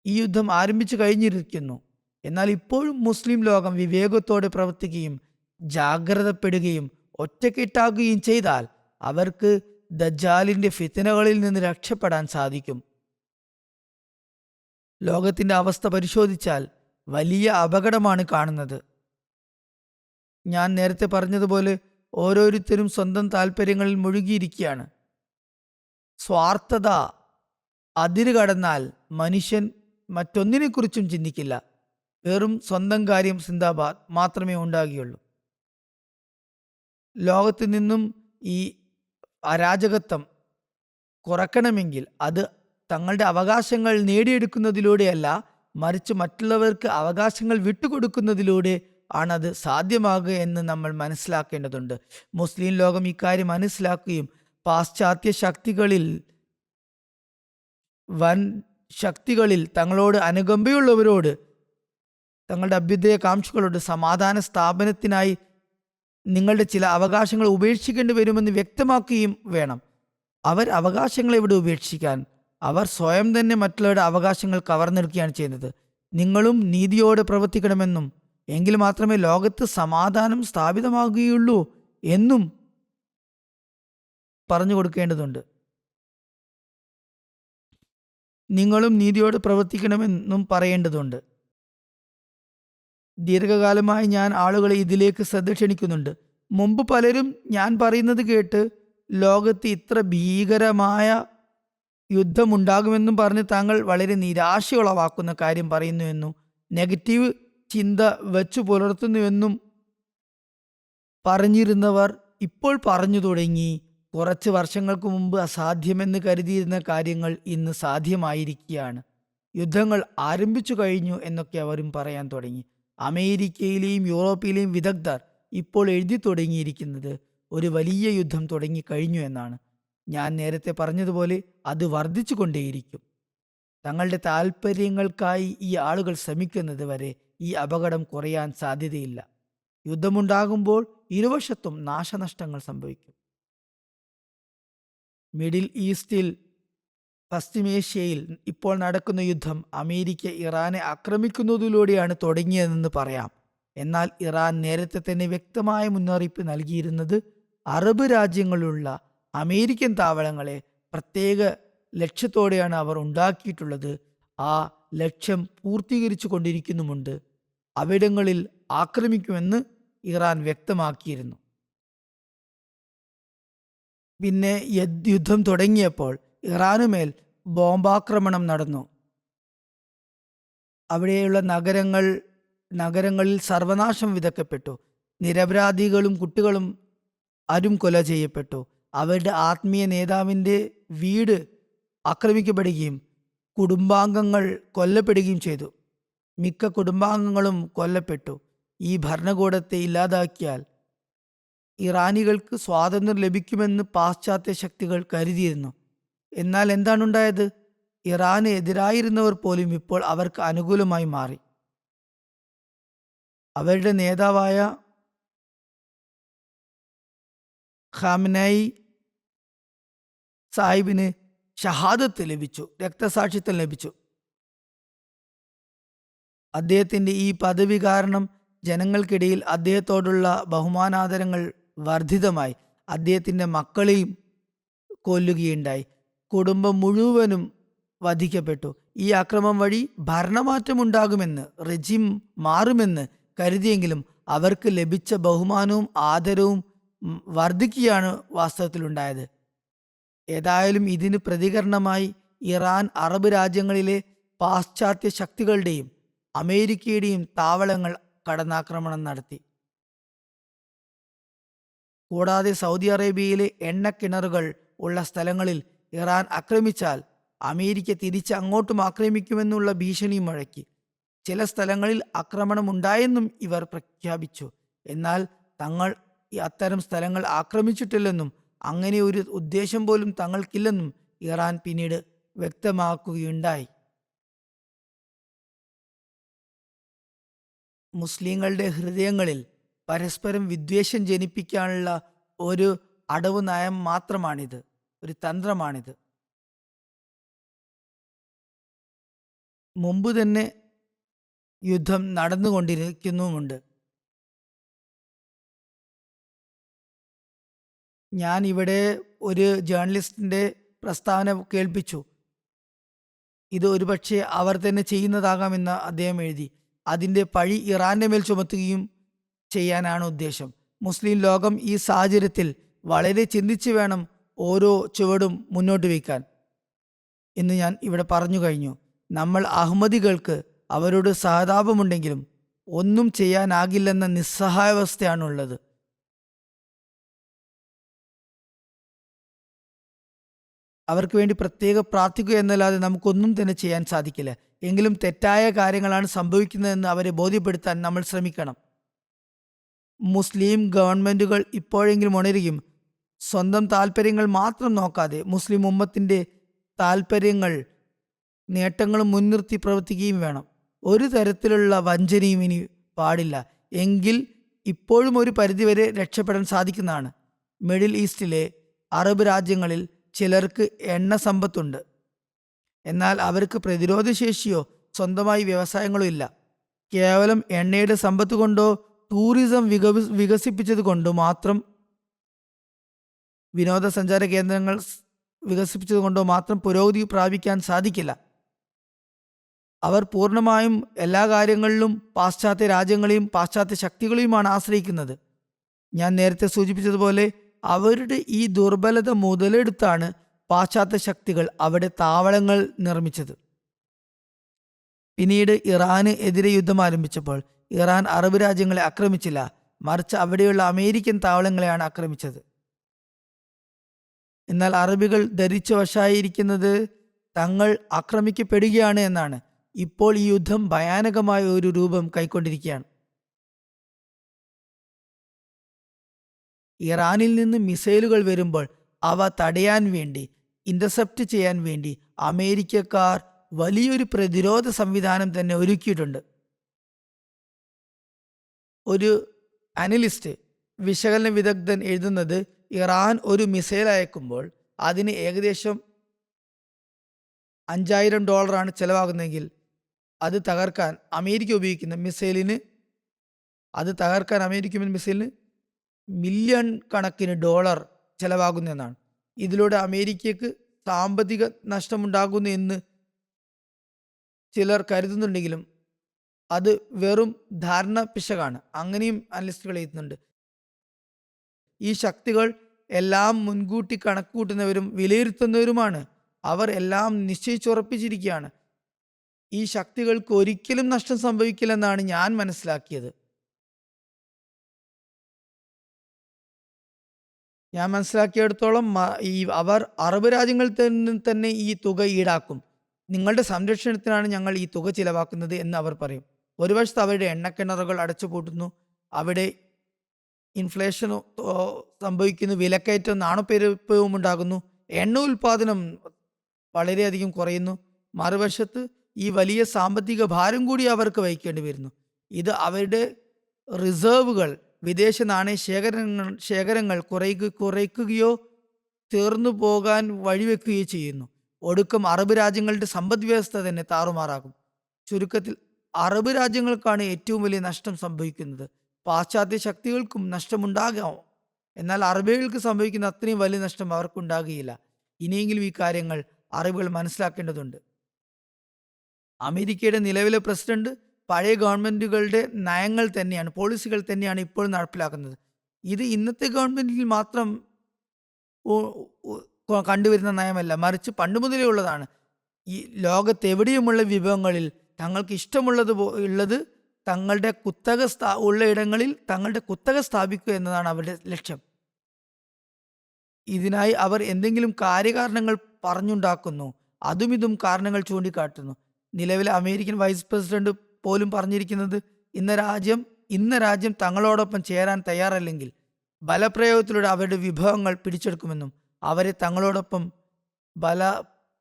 ഈ യുദ്ധം ആരംഭിച്ചു കഴിഞ്ഞിരിക്കുന്നു. എന്നാൽ ഇപ്പോഴും മുസ്ലിം ലോകം വിവേകത്തോടെ പ്രവർത്തിക്കുകയും ജാഗ്രതപ്പെടുകയും ഒറ്റക്കെട്ടാകുകയും ചെയ്താൽ അവർക്ക് ദജ്ജാലിന്റെ ഫിത്നകളിൽ നിന്ന് രക്ഷപ്പെടാൻ സാധിക്കും. ലോകത്തിന്റെ അവസ്ഥ പരിശോധിച്ചാൽ വലിയ അപകടമാണ് കാണുന്നത്. ഞാൻ നേരത്തെ പറഞ്ഞതുപോലെ ഓരോരുത്തരും സ്വന്തം താല്പര്യങ്ങളിൽ മുഴുകിയിരിക്കുകയാണ്. സ്വാർത്ഥത അതിര് കടന്നാൽ മനുഷ്യൻ മറ്റൊന്നിനെക്കുറിച്ചും ചിന്തിക്കില്ല. വെറും സ്വന്തം കാര്യം സിന്ദാബാദ് മാത്രമേ ഉണ്ടാകുകയുള്ളൂ. ലോകത്ത് നിന്നും ഈ അരാജകത്വം കുറക്കണമെങ്കിൽ അത് തങ്ങളുടെ അവകാശങ്ങൾ നേടിയെടുക്കുന്നതിലൂടെയല്ല, മറിച്ച് മറ്റുള്ളവർക്ക് അവകാശങ്ങൾ വിട്ടുകൊടുക്കുന്നതിലൂടെ ആണത് സാധ്യമാകുക എന്ന് നമ്മൾ മനസ്സിലാക്കേണ്ടതുണ്ട്. മുസ്ലിം ലോകം ഇക്കാര്യം മനസ്സിലാക്കുകയും പാശ്ചാത്യ വൻ ശക്തികളിൽ തങ്ങളോട് അനുകമ്പയുള്ളവരോട്, തങ്ങളുടെ അഭ്യുദയകാംക്ഷികളോട് സമാധാന സ്ഥാപനത്തിനായി നിങ്ങളുടെ ചില അവകാശങ്ങൾ ഉപേക്ഷിക്കേണ്ടി വരുമെന്ന് വ്യക്തമാക്കുകയും വേണം. അവർ അവകാശങ്ങൾ എവിടെ ഉപേക്ഷിക്കാൻ? അവർ സ്വയം തന്നെ മറ്റുള്ളവരുടെ അവകാശങ്ങൾ കവർന്നെടുക്കുകയാണ് ചെയ്യുന്നത്. നിങ്ങളും നീതിയോടെ പ്രവർത്തിക്കണമെന്നും എങ്കിൽ മാത്രമേ ലോകത്ത് സമാധാനം സ്ഥാപിതമാകുകയുള്ളൂ എന്നും പറഞ്ഞു കൊടുക്കേണ്ടതുണ്ട്. നിങ്ങളും നീതിയോടെ പ്രവർത്തിക്കണമെന്നും പറയേണ്ടതുണ്ട്. ദീർഘകാലമായി ഞാൻ ആളുകളെ ഇതിലേക്ക് ശ്രദ്ധ ക്ഷണിക്കുന്നുണ്ട്. മുമ്പ് പലരും ഞാൻ പറയുന്നത് കേട്ട് ലോകത്ത് ഇത്ര ഭീകരമായ യുദ്ധമുണ്ടാകുമെന്നും പറഞ്ഞ് താങ്കൾ വളരെ നിരാശയുളവാക്കുന്ന കാര്യം പറയുന്നുവെന്നും നെഗറ്റീവ് ചിന്ത വെച്ചു പുലർത്തുന്നുവെന്നും പറഞ്ഞിരുന്നവർ ഇപ്പോൾ പറഞ്ഞു തുടങ്ങി. കുറച്ച് വർഷങ്ങൾക്ക് മുമ്പ് അസാധ്യമെന്ന് കരുതിയിരുന്ന കാര്യങ്ങൾ ഇന്ന് സാധ്യമായിരിക്കുകയാണ്. യുദ്ധങ്ങൾ ആരംഭിച്ചു കഴിഞ്ഞു എന്നൊക്കെ അവരും പറയാൻ തുടങ്ങി. അമേരിക്കയിലെയും യൂറോപ്പിലെയും വിദഗ്ധർ ഇപ്പോൾ എഴുതി തുടങ്ങിയിരിക്കുന്നത് ഒരു വലിയ യുദ്ധം തുടങ്ങിക്കഴിഞ്ഞു എന്നാണ്. ഞാൻ നേരത്തെ പറഞ്ഞതുപോലെ അത് വർദ്ധിച്ചു കൊണ്ടേയിരിക്കും. തങ്ങളുടെ താല്പര്യങ്ങൾക്കായി ഈ ആളുകൾ ശ്രമിക്കുന്നത് വരെ ഈ അപകടം കുറയാൻ സാധ്യതയില്ല. യുദ്ധമുണ്ടാകുമ്പോൾ ഇരുവശത്തും നാശനഷ്ടങ്ങൾ സംഭവിക്കും. മിഡിൽ ഈസ്റ്റിൽ, പശ്ചിമേഷ്യയിൽ ഇപ്പോൾ നടക്കുന്ന യുദ്ധം അമേരിക്ക ഇറാനെ ആക്രമിക്കുന്നതിലൂടെയാണ് തുടങ്ങിയതെന്ന് പറയാം. എന്നാൽ ഇറാൻ നേരത്തെ തന്നെ വ്യക്തമായ മുന്നറിയിപ്പ് നൽകിയിരുന്നത് അറബ് രാജ്യങ്ങളിലുള്ള അമേരിക്കൻ താവളങ്ങളെ പ്രത്യേക ലക്ഷ്യത്തോടെയാണ് അവർ ഉണ്ടാക്കിയിട്ടുള്ളത്. ആ ലക്ഷ്യം പൂർത്തീകരിച്ചു കൊണ്ടിരിക്കുന്നുമുണ്ട്. അവിടങ്ങളിൽ ആക്രമിക്കുമെന്ന് ഇറാൻ വ്യക്തമാക്കിയിരുന്നു. പിന്നെ യുദ്ധം തുടങ്ങിയപ്പോൾ ഇറാനുമേൽ ബോംബാക്രമണം നടന്നു. അവിടെയുള്ള നഗരങ്ങളിൽ സർവനാശം വിതക്കപ്പെട്ടു. നിരപരാധികളും കുട്ടികളും കൊല ചെയ്യപ്പെട്ടു. അവരുടെ ആത്മീയ നേതാവിൻ്റെ വീട് ആക്രമിക്കപ്പെടുകയും കുടുംബാംഗങ്ങൾ കൊല്ലപ്പെടുകയും ചെയ്തു. മിക്ക കുടുംബാംഗങ്ങളും കൊല്ലപ്പെട്ടു. ഈ ഭരണകൂടത്തെ ഇല്ലാതാക്കിയാൽ ഇറാനികൾക്ക് സ്വാതന്ത്ര്യം ലഭിക്കുമെന്ന് പാശ്ചാത്യ ശക്തികൾ കരുതിയിരുന്നു. എന്നാൽ എന്താണുണ്ടായത്? ഇറാന് എതിരായിരുന്നവർ പോലും ഇപ്പോൾ അവർക്ക് അനുകൂലമായി മാറി. അവരുടെ നേതാവായ ഖാമനയി സാഹിബിന് ഷഹാദത്ത് ലഭിച്ചു, രക്തസാക്ഷിത്വം ലഭിച്ചു. അദ്ദേഹത്തിൻ്റെ ഈ പദവി കാരണം ജനങ്ങൾക്കിടയിൽ അദ്ദേഹത്തോടുള്ള ബഹുമാനാദരങ്ങൾ വർദ്ധിതമായി. അദ്ദേഹത്തിൻ്റെ മക്കളെയും കൊല്ലുകയുണ്ടായി. കുടുംബം മുഴുവനും വധിക്കപ്പെട്ടു. ഈ അക്രമം വഴി ഭരണമാറ്റമുണ്ടാകുമെന്ന്, റെജിം മാറുമെന്ന് കരുതിയെങ്കിലും അവർക്ക് ലഭിച്ച ബഹുമാനവും ആദരവും വർദ്ധിക്കുകയാണ് വാസ്തവത്തിലുണ്ടായത്. ഏതായാലും ഇതിന് പ്രതികരണമായി ഇറാൻ അറബ് രാജ്യങ്ങളിലെ പാശ്ചാത്യ ശക്തികളുടെയും അമേരിക്കയുടെയും താവളങ്ങൾ കടന്നാക്രമണം നടത്തി. കൂടാതെ സൗദി അറേബ്യയിലെ എണ്ണക്കിണറുകൾ ഉള്ള സ്ഥലങ്ങളിൽ ഇറാൻ ആക്രമിച്ചാൽ അമേരിക്ക തിരിച്ച് അങ്ങോട്ടും ആക്രമിക്കുമെന്നുള്ള ഭീഷണി മുഴക്കി. ചില സ്ഥലങ്ങളിൽ ആക്രമണമുണ്ടായെന്നും ഇവർ പ്രഖ്യാപിച്ചു. എന്നാൽ തങ്ങൾ അത്തരം സ്ഥലങ്ങൾ ആക്രമിച്ചിട്ടില്ലെന്നും അങ്ങനെ ഒരു ഉദ്ദേശം പോലും തങ്ങൾക്കില്ലെന്നും ഇറാൻ പിന്നീട് വ്യക്തമാക്കുകയുണ്ടായി. മുസ്ലിങ്ങളുടെ ഹൃദയങ്ങളിൽ പരസ്പരം വിദ്വേഷം ജനിപ്പിക്കാനുള്ള ഒരു അടവ് നയം മാത്രമാണിത്, ഒരു തന്ത്രമാണിത്. മുമ്പ് തന്നെ യുദ്ധം നടന്നുകൊണ്ടിരിക്കുന്നുമുണ്ട്. ഞാൻ ഇവിടെ ഒരു ജേർണലിസ്റ്റിന്റെ പ്രസ്താവന കേൾപ്പിച്ചു. ഇത് ഒരുപക്ഷെ അവർ തന്നെ ചെയ്യുന്നതാകാമെന്ന് അദ്ദേഹം എഴുതി. അതിന്റെ പഴി ഇറാന്റെ മേൽ ചുമത്തുകയും ചെയ്യാനാണ് ഉദ്ദേശം. മുസ്ലിം ലോകം ഈ സാഹചര്യത്തിൽ വളരെ ചിന്തിച്ചു വേണം ഓരോ ചുവടും മുന്നോട്ട് വയ്ക്കാൻ എന്ന് ഞാൻ ഇവിടെ പറഞ്ഞു കഴിഞ്ഞു. നമ്മൾ അഹമ്മദികൾക്ക് അവരോട് സഹതാപമുണ്ടെങ്കിലും ഒന്നും ചെയ്യാനാകില്ലെന്ന നിസ്സഹായാവസ്ഥയാണുള്ളത്. അവർക്ക് വേണ്ടി പ്രത്യേക പ്രാർത്ഥിക്കുക എന്നല്ലാതെ നമുക്കൊന്നും തന്നെ ചെയ്യാൻ സാധിക്കില്ല. എങ്കിലും തെറ്റായ കാര്യങ്ങളാണ് സംഭവിക്കുന്നതെന്ന് അവരെ ബോധ്യപ്പെടുത്താൻ നമ്മൾ ശ്രമിക്കണം. മുസ്ലിം ഗവൺമെന്റുകൾ ഇപ്പോഴെങ്കിലും ഉണരുകയും സ്വന്തം താല്പര്യങ്ങൾ മാത്രം നോക്കാതെ മുസ്ലിം ഉമ്മത്തിന്റെ താല്പര്യങ്ങൾ, നേട്ടങ്ങളും മുൻനിർത്തി പ്രവർത്തിക്കുകയും വേണം. ഒരു തരത്തിലുള്ള വഞ്ചനയും ഇനി പാടില്ല. എങ്കിൽ ഇപ്പോഴും ഒരു പരിധിവരെ രക്ഷപ്പെടാൻ സാധിക്കുന്നതാണ്. മിഡിൽ ഈസ്റ്റിലെ അറബ് രാജ്യങ്ങളിൽ ചിലർക്ക് എണ്ണ സമ്പത്തുണ്ട്. എന്നാൽ അവർക്ക് പ്രതിരോധശേഷിയോ സ്വന്തമായി വ്യവസായങ്ങളോ ഇല്ല. കേവലം എണ്ണയുടെ സമ്പത്ത് കൊണ്ടോ ടൂറിസം വികസിപ്പിച്ചത് കൊണ്ടോ മാത്രം, വിനോദസഞ്ചാര കേന്ദ്രങ്ങൾ വികസിപ്പിച്ചത് കൊണ്ടോ മാത്രം പുരോഗതി പ്രാപിക്കാൻ സാധിക്കില്ല. അവർ പൂർണ്ണമായും എല്ലാ കാര്യങ്ങളിലും പാശ്ചാത്യ രാജ്യങ്ങളെയും പാശ്ചാത്യ ശക്തികളെയുമാണ് ആശ്രയിക്കുന്നത്. ഞാൻ നേരത്തെ സൂചിപ്പിച്ചതുപോലെ അവരുടെ ഈ ദുർബലത മുതലെടുത്താണ് പാശ്ചാത്യ ശക്തികൾ അവിടെ താവളങ്ങൾ നിർമ്മിച്ചത്. പിന്നീട് ഇറാന് എതിരെ യുദ്ധം ആരംഭിച്ചപ്പോൾ ഇറാൻ അറബ് രാജ്യങ്ങളെ ആക്രമിച്ചില്ല, മറിച്ച് അവിടെയുള്ള അമേരിക്കൻ താവളങ്ങളെയാണ് ആക്രമിച്ചത്. എന്നാൽ അറബികൾ ധരിച്ച വശായിരിക്കുന്നത് തങ്ങൾ ആക്രമിക്കപ്പെടുകയാണ് എന്നാണ്. ഇപ്പോൾ ഈ യുദ്ധം ഭയാനകമായ ഒരു രൂപം കൈക്കൊണ്ടിരിക്കുകയാണ്. ഇറാനിൽ നിന്ന് മിസൈലുകൾ വരുമ്പോൾ അവ തടയാൻ വേണ്ടി, ഇന്റർസെപ്റ്റ് ചെയ്യാൻ വേണ്ടി അമേരിക്കക്കാർ വലിയൊരു പ്രതിരോധ സംവിധാനം തന്നെ ഒരുക്കിയിട്ടുണ്ട്. ഒരു അനലിസ്റ്റ്, വിശകലന വിദഗ്ധൻ എഴുതുന്നത്, ഇറാൻ ഒരു മിസൈൽ അയക്കുമ്പോൾ അതിന് ഏകദേശം $5000 ചെലവാകുന്നെങ്കിൽ അത് തകർക്കാൻ അമേരിക്ക ഉപയോഗിക്കുന്ന മിസൈലിന് മില്യൺ കണക്കിന് ഡോളർ ചെലവാകുന്നതെന്നാണ്. ഇതിലൂടെ അമേരിക്കക്ക് സാമ്പത്തിക നഷ്ടമുണ്ടാകുന്നു എന്ന് ചിലർ കരുതുന്നുണ്ടെങ്കിലും അത് വെറും ധാരണ പിശകാണ്. അങ്ങനെയും അനലിസ്റ്റുകൾ എഴുതുന്നുണ്ട്. ഈ ശക്തികൾ എല്ലാം മുൻകൂട്ടി കണക്കുകൂട്ടുന്നവരും വിലയിരുത്തുന്നവരുമാണ്. അവർ എല്ലാം നിശ്ചയിച്ചുറപ്പിച്ചിരിക്കുകയാണ്. ഈ ശക്തികൾക്ക് ഒരിക്കലും നഷ്ടം സംഭവിക്കില്ലെന്നാണ് ഞാൻ മനസ്സിലാക്കിയത്. ഞാൻ മനസ്സിലാക്കിയിടത്തോളം അവർ അറബ് രാജ്യങ്ങളിൽ തന്നെ ഈ തുക ഈടാക്കും. നിങ്ങളുടെ സംരക്ഷണത്തിനാണ് ഞങ്ങൾ ഈ തുക ചിലവാക്കുന്നത് എന്ന് അവർ പറയും. ഒരു വശത്ത് അവരുടെ എണ്ണക്കിണറുകൾ അടച്ചുപൂട്ടുന്നു, അവിടെ ഇൻഫ്ലേഷൻ സംഭവിക്കുന്നു, വിലക്കയറ്റം, നാണപ്പെരുപ്പവും ഉണ്ടാകുന്നു, എണ്ണ ഉൽപാദനം വളരെയധികം കുറയുന്നു. മറുവശത്ത് ഈ വലിയ സാമ്പത്തിക ഭാരം കൂടി അവർക്ക് വഹിക്കേണ്ടി വരുന്നു. ഇത് അവരുടെ റിസർവുകൾ, വിദേശ നാണയ ശേഖരങ്ങൾ കുറയ്ക്കുകയോ തീർന്നു പോകാൻ വഴിവെക്കുകയോ ചെയ്യുന്നു. ഒടുക്കം അറബ് രാജ്യങ്ങളുടെ സമ്പദ് വ്യവസ്ഥ തന്നെ താറുമാറാകും. ചുരുക്കത്തിൽ അറബ് രാജ്യങ്ങൾക്കാണ് ഏറ്റവും വലിയ നഷ്ടം സംഭവിക്കുന്നത്. പാശ്ചാത്യ ശക്തികൾക്കും നഷ്ടമുണ്ടാകാം, എന്നാൽ അറബികൾക്ക് സംഭവിക്കുന്ന അത്രയും വലിയ നഷ്ടം അവർക്കുണ്ടാകുകയില്ല. ഇനിയെങ്കിലും ഈ കാര്യങ്ങൾ അറബികൾ മനസ്സിലാക്കേണ്ടതുണ്ട്. അമേരിക്കയുടെ നിലവിലെ പ്രസിഡന്റ് പഴയ ഗവൺമെന്റുകളുടെ നയങ്ങൾ തന്നെയാണ്, പോളിസികൾ തന്നെയാണ് ഇപ്പോൾ നടപ്പിലാക്കുന്നത്. ഇത് ഇന്നത്തെ ഗവൺമെന്റിൽ മാത്രം കണ്ടുവരുന്ന നയമല്ല, മറിച്ച് പണ്ട് മുതലേ ഉള്ളതാണ്. ഈ ലോകത്തെവിടെയുമുള്ള വിഭവങ്ങളിൽ തങ്ങൾക്ക് ഇഷ്ടമുള്ളത് തങ്ങളുടെ കുത്തക ഉള്ള ഇടങ്ങളിൽ തങ്ങളുടെ കുത്തക സ്ഥാപിക്കുക എന്നതാണ് അവരുടെ ലക്ഷ്യം. ഇതിനായി അവർ എന്തെങ്കിലും കാര്യകാരണങ്ങൾ പറഞ്ഞുണ്ടാക്കുന്നു. അതും ഇതും കാരണങ്ങൾ ചൂണ്ടിക്കാട്ടുന്നു. നിലവിലെ അമേരിക്കൻ വൈസ് പ്രസിഡന്റ് പോലും പറഞ്ഞിരിക്കുന്നത് ഇന്ന രാജ്യം തങ്ങളോടൊപ്പം ചേരാൻ തയ്യാറല്ലെങ്കിൽ ബലപ്രയോഗത്തിലൂടെ അവരുടെ വിഭവങ്ങൾ പിടിച്ചെടുക്കുമെന്നും അവരെ തങ്ങളോടൊപ്പം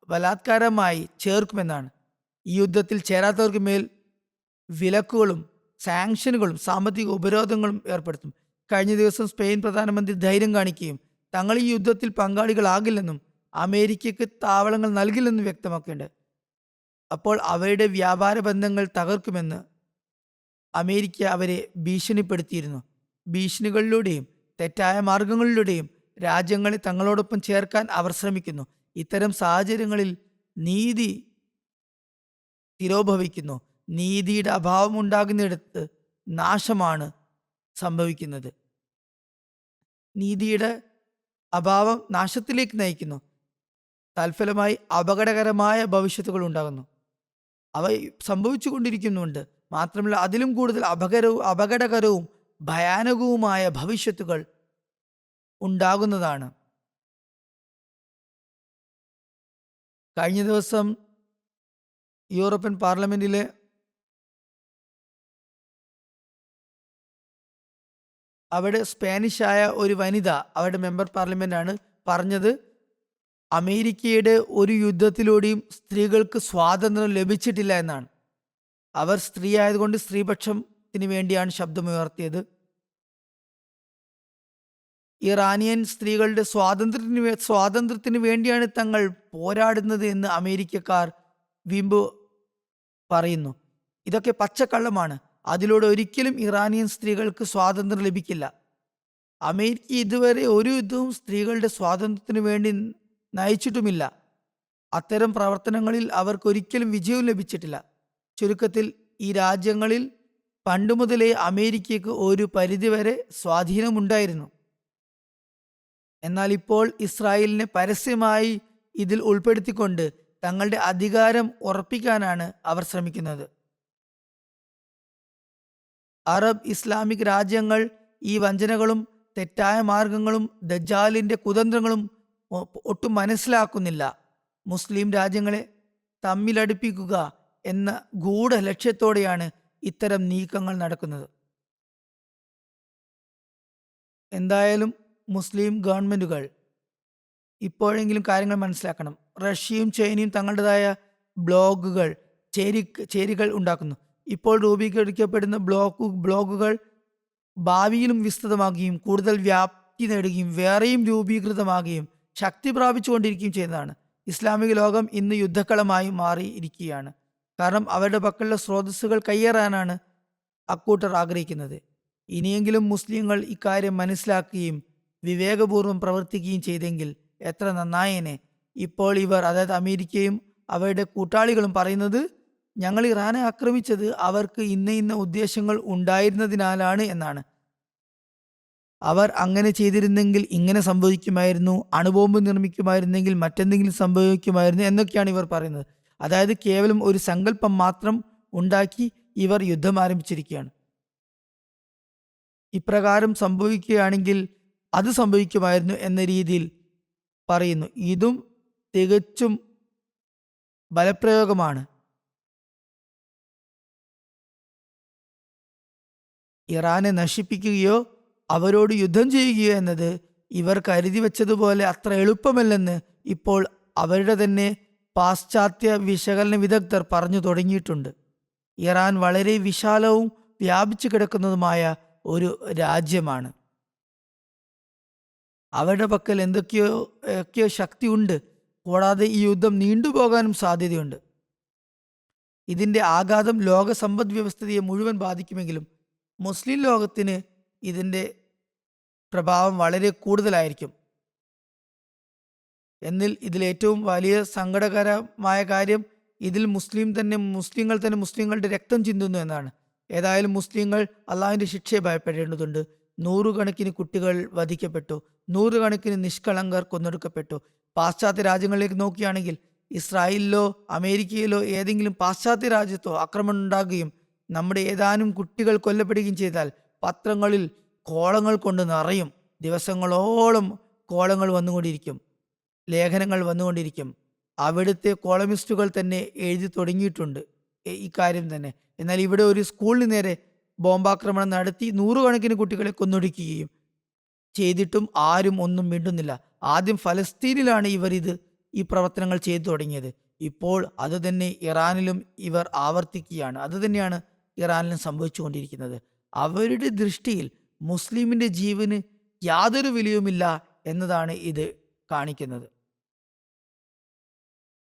ബലാത്കാരമായി ചേർക്കുമെന്നാണ്. ഈ യുദ്ധത്തിൽ ചേരാത്തവർക്ക് മേൽ വിലക്കുകളും സാങ്ഷനുകളും സാമ്പത്തിക ഉപരോധങ്ങളും ഏർപ്പെടുത്തും. കഴിഞ്ഞ ദിവസം സ്പെയിൻ പ്രധാനമന്ത്രി ധൈര്യം കാണിക്കുകയും തങ്ങൾ ഈ യുദ്ധത്തിൽ പങ്കാളികളാകില്ലെന്നും അമേരിക്കയ്ക്ക് താവളങ്ങൾ നൽകില്ലെന്നും വ്യക്തമാക്കേണ്ടത്. അപ്പോൾ അവയുടെ വ്യാപാര ബന്ധങ്ങൾ തകർക്കുമെന്ന് അമേരിക്ക അവരെ ഭീഷണിപ്പെടുത്തിയിരുന്നു. ഭീഷണികളിലൂടെയും തെറ്റായ മാർഗങ്ങളിലൂടെയും രാജ്യങ്ങളെ തങ്ങളോടൊപ്പം ചേർക്കാൻ അവർ ശ്രമിക്കുന്നു. ഇത്തരം സാഹചര്യങ്ങളിൽ നീതി തിരോഭവിക്കുന്നു. നീതിയുടെ അഭാവം ഉണ്ടാകുന്നിടത്ത് നാശമാണ് സംഭവിക്കുന്നത്. നീതിയുടെ അഭാവം നാശത്തിലേക്ക് നയിക്കുന്നു. തൽഫലമായി അപകടകരമായ ഭവിഷ്യത്തുകൾ ഉണ്ടാകുന്നു. അവ സംഭവിച്ചു കൊണ്ടിരിക്കുന്നുണ്ട്. മാത്രമല്ല അതിലും കൂടുതൽ അപകടകരവും ഭയാനകവുമായ ഭവിഷ്യത്തുകൾ ഉണ്ടാകുന്നതാണ്. കഴിഞ്ഞ ദിവസം യൂറോപ്യൻ പാർലമെന്റിലെ അവിടെ സ്പാനിഷായ ഒരു വനിത, അവരുടെ മെമ്പർ പാർലമെന്റാണ്, പറഞ്ഞത് അമേരിക്കയുടെ ഒരു യുദ്ധത്തിലൂടെയും സ്ത്രീകൾക്ക് സ്വാതന്ത്ര്യം ലഭിച്ചിട്ടില്ല എന്നാണ്. അവർ സ്ത്രീ ആയതുകൊണ്ട് സ്ത്രീപക്ഷത്തിന് വേണ്ടിയാണ് ശബ്ദമുയർത്തിയത്. ഇറാനിയൻ സ്ത്രീകളുടെ സ്വാതന്ത്ര്യത്തിന് വേണ്ടിയാണ് തങ്ങൾ പോരാടുന്നത് എന്ന് അമേരിക്കക്കാർ വീമ്പ് പറയുന്നു. ഇതൊക്കെ പച്ചക്കള്ളമാണ്. അതിലൂടെ ഒരിക്കലും ഇറാനിയൻ സ്ത്രീകൾക്ക് സ്വാതന്ത്ര്യം ലഭിക്കില്ല. അമേരിക്ക ഇതുവരെ ഒരു യുദ്ധവും സ്ത്രീകളുടെ സ്വാതന്ത്ര്യത്തിനു വേണ്ടി നയിച്ചിട്ടുമില്ല. അത്തരം പ്രവർത്തനങ്ങളിൽ അവർക്കൊരിക്കലും വിജയവും ലഭിച്ചിട്ടില്ല. ചുരുക്കത്തിൽ ഈ രാജ്യങ്ങളിൽ പണ്ടുമുതലേ അമേരിക്കയ്ക്ക് ഒരു പരിധിവരെ സ്വാധീനമുണ്ടായിരുന്നു. എന്നാൽ ഇപ്പോൾ ഇസ്രായേലിനെ പരസ്യമായി ഇതിൽ ഉൾപ്പെടുത്തിക്കൊണ്ട് തങ്ങളുടെ അധികാരം ഉറപ്പിക്കാനാണ് അവർ ശ്രമിക്കുന്നത്. അറബ് ഇസ്ലാമിക് രാജ്യങ്ങൾ ഈ വഞ്ചനകളും തെറ്റായ മാർഗങ്ങളും ദജ്ജാലിന്റെ കുതന്ത്രങ്ങളും ഒട്ടും മനസ്സിലാക്കുന്നില്ല. മുസ്ലിം രാജ്യങ്ങളെ തമ്മിലടുപ്പിക്കുക എന്ന ഗൂഢ ലക്ഷ്യത്തോടെയാണ് ഇത്തരം നീക്കങ്ങൾ നടക്കുന്നത്. എന്തായാലും മുസ്ലിം ഗവൺമെന്റുകൾ ഇപ്പോഴെങ്കിലും കാര്യങ്ങൾ മനസ്സിലാക്കണം. റഷ്യയും ചൈനയും തങ്ങളുടേതായ ചേരികൾ ഉണ്ടാക്കുന്നു. ഇപ്പോൾ രൂപീകരിക്കപ്പെടുന്ന ബ്ലോഗുകൾ ഭാവിയിലും വിസ്തൃതമാകുകയും കൂടുതൽ വ്യാപ്തി നേടുകയും വേറെയും രൂപീകൃതമാകുകയും ശക്തി പ്രാപിച്ചുകൊണ്ടിരിക്കുകയും ചെയ്യുന്നതാണ്. ഇസ്ലാമിക ലോകം ഇന്ന് യുദ്ധക്കളമായി മാറിയിരിക്കുകയാണ്. കാരണം അവരുടെ പക്കലുള്ള സ്രോതസ്സുകൾ കയ്യേറാനാണ് അക്കൂട്ടർ ആഗ്രഹിക്കുന്നത്. ഇനിയെങ്കിലും മുസ്ലിങ്ങൾ ഇക്കാര്യം മനസ്സിലാക്കുകയും വിവേകപൂർവ്വം പ്രവർത്തിക്കുകയും ചെയ്തെങ്കിൽ എത്ര നന്നായേനെ. ഇപ്പോൾ ഇവർ, അതായത് അമേരിക്കയും അവരുടെ കൂട്ടാളികളും പറയുന്നത് ഞങ്ങൾ ഇറാനെ ആക്രമിച്ചത് അവർക്ക് ഇന്ന ഉദ്ദേശങ്ങൾ ഉണ്ടായിരുന്നതിനാലാണ് എന്നാണ്. അവർ അങ്ങനെ ചെയ്തിരുന്നെങ്കിൽ ഇങ്ങനെ സംഭവിക്കുമായിരുന്നു, അണുബോംബ് നിർമ്മിക്കുമായിരുന്നെങ്കിൽ മറ്റെന്തെങ്കിലും സംഭവിക്കുമായിരുന്നു എന്നൊക്കെയാണ് ഇവർ പറയുന്നത്. അതായത് കേവലം ഒരു സങ്കല്പം മാത്രം ഉണ്ടാക്കി ഇവർ യുദ്ധം ആരംഭിച്ചിരിക്കുകയാണ്. ഇപ്രകാരം സംഭവിക്കുകയാണെങ്കിൽ അത് സംഭവിക്കുമായിരുന്നു എന്ന രീതിയിൽ പറയുന്നു. ഇതും തികച്ചും ബലപ്രയോഗമാണ്. ഇറാനെ നശിപ്പിക്കുകയോ അവരോട് യുദ്ധം ചെയ്യുകയോ എന്നത് ഇവർ കരുതി വെച്ചതുപോലെ അത്ര എളുപ്പമല്ലെന്ന് ഇപ്പോൾ അവരുടെ തന്നെ പാശ്ചാത്യ വിശകലന വിദഗ്ധർ പറഞ്ഞു തുടങ്ങിയിട്ടുണ്ട്. ഇറാൻ വളരെ വിശാലവും വ്യാപിച്ചു കിടക്കുന്നതുമായ ഒരു രാജ്യമാണ്. അവരുടെ പക്കൽ എന്തൊക്കെയോ ശക്തിയുണ്ട്. കൂടാതെ ഈ യുദ്ധം നീണ്ടുപോകാനും സാധ്യതയുണ്ട്. ഇതിൻ്റെ ആഘാതം ലോക സമ്പദ് വ്യവസ്ഥയെ മുഴുവൻ ബാധിക്കുമെങ്കിലും മുസ്ലിം ലോകത്തിന് ഇതിൻ്റെ പ്രഭാവം വളരെ കൂടുതലായിരിക്കും. എന്നാൽ ഇതിലേറ്റവും വലിയ സങ്കടകരമായ കാര്യം ഇതിൽ മുസ്ലിങ്ങൾ തന്നെ മുസ്ലിങ്ങളുടെ രക്തം ചിന്തുന്നു എന്നാണ്. ഏതായാലും മുസ്ലിങ്ങൾ അള്ളാഹുവിൻ്റെ ശിക്ഷയെ ഭയപ്പെടേണ്ടതുണ്ട്. നൂറുകണക്കിന് കുട്ടികൾ വധിക്കപ്പെട്ടു, നൂറുകണക്കിന് നിഷ്കളങ്കർ കൊന്നൊടുക്കപ്പെട്ടു. പാശ്ചാത്യ രാജ്യങ്ങളിലേക്ക് നോക്കുകയാണെങ്കിൽ ഇസ്രായേലിലോ അമേരിക്കയിലോ ഏതെങ്കിലും പാശ്ചാത്യ രാജ്യത്തോ ആക്രമണം ഉണ്ടാകുകയും നമ്മുടെ ഏതാനും കുട്ടികൾ കൊല്ലപ്പെടുകയും ചെയ്താൽ പത്രങ്ങളിൽ കോളങ്ങൾ കൊണ്ട് നിറയും. ദിവസങ്ങളോളം കോളങ്ങൾ വന്നുകൊണ്ടിരിക്കും, ലേഖനങ്ങൾ വന്നുകൊണ്ടിരിക്കും. അവിടുത്തെ കോളമിസ്റ്റുകൾ തന്നെ എഴുതി തുടങ്ങിയിട്ടുണ്ട് ഇക്കാര്യം തന്നെ. എന്നാൽ ഇവിടെ ഒരു സ്കൂളിന് നേരെ ബോംബാക്രമണം നടത്തി നൂറുകണക്കിന് കുട്ടികളെ കൊന്നൊടുക്കുകയും ചെയ്തിട്ടും ആരും ഒന്നും മിണ്ടുന്നില്ല. ആദ്യം ഫലസ്തീനിലാണ് ഈ പ്രവർത്തനങ്ങൾ ചെയ്തു തുടങ്ങിയത്. ഇപ്പോൾ അത് തന്നെ ഇറാനിലും ഇവർ ആവർത്തിക്കുകയാണ്. അത് തന്നെയാണ് ഇറാനിലും സംഭവിച്ചുകൊണ്ടിരിക്കുന്നത്. അവരുടെ ദൃഷ്ടിയിൽ മുസ്ലിമിന്റെ ജീവന് യാതൊരു വിലയുമില്ല എന്നതാണ് ഇത് കാണിക്കുന്നത്.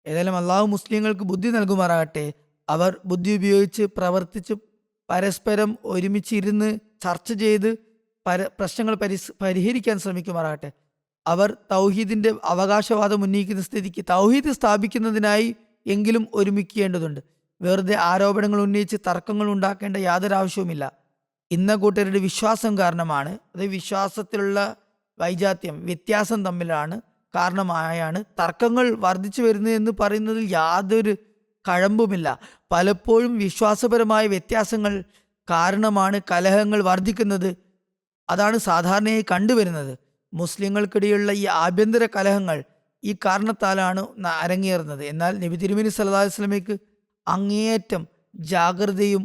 ഏതായാലും അള്ളാഹു മുസ്ലിങ്ങൾക്ക് ബുദ്ധി നൽകുമാറാകട്ടെ. അവർ ബുദ്ധി ഉപയോഗിച്ച് പ്രവർത്തിച്ച് പരസ്പരം ഒരുമിച്ചിരുന്ന് ചർച്ച ചെയ്ത് പ്രശ്നങ്ങൾ പരിഹരിക്കാൻ ശ്രമിക്കുമാറാകട്ടെ. അവർ തൗഹീദിന്റെ അവകാശവാദം ഉന്നയിക്കുന്ന സ്ഥിതിക്ക് തൗഹീദ് സ്ഥാപിക്കുന്നതിനായി എങ്കിലും ഒരുമിക്കേണ്ടതുണ്ട്. വെറുതെ ആരോപണങ്ങൾ ഉന്നയിച്ച് തർക്കങ്ങൾ ഉണ്ടാക്കേണ്ട യാതൊരു ആവശ്യവുമില്ല. ഇന്ന കൂട്ടരുടെ വിശ്വാസം കാരണമാണ്, അത് വിശ്വാസത്തിലുള്ള വൈജാത്യം, വ്യത്യാസം തമ്മിലാണ് കാരണമായാണ് തർക്കങ്ങൾ വർദ്ധിച്ചു വരുന്നത് എന്ന് പറയുന്നതിൽ യാതൊരു കഴമ്പുമില്ല. പലപ്പോഴും വിശ്വാസപരമായ വ്യത്യാസങ്ങൾ കാരണമാണ് കലഹങ്ങൾ വർദ്ധിക്കുന്നത്. അതാണ് സാധാരണയായി കണ്ടുവരുന്നത്. മുസ്ലിങ്ങൾക്കിടയിലുള്ള ഈ ആഭ്യന്തര കലഹങ്ങൾ ഈ കാരണത്താലാണ് അരങ്ങേറുന്നത്. എന്നാൽ നബി തിരുമേനി സല്ലല്ലാഹു അലൈഹി വസല്ലമയ്ക്ക് അങ്ങേയറ്റം ജാഗ്രതയും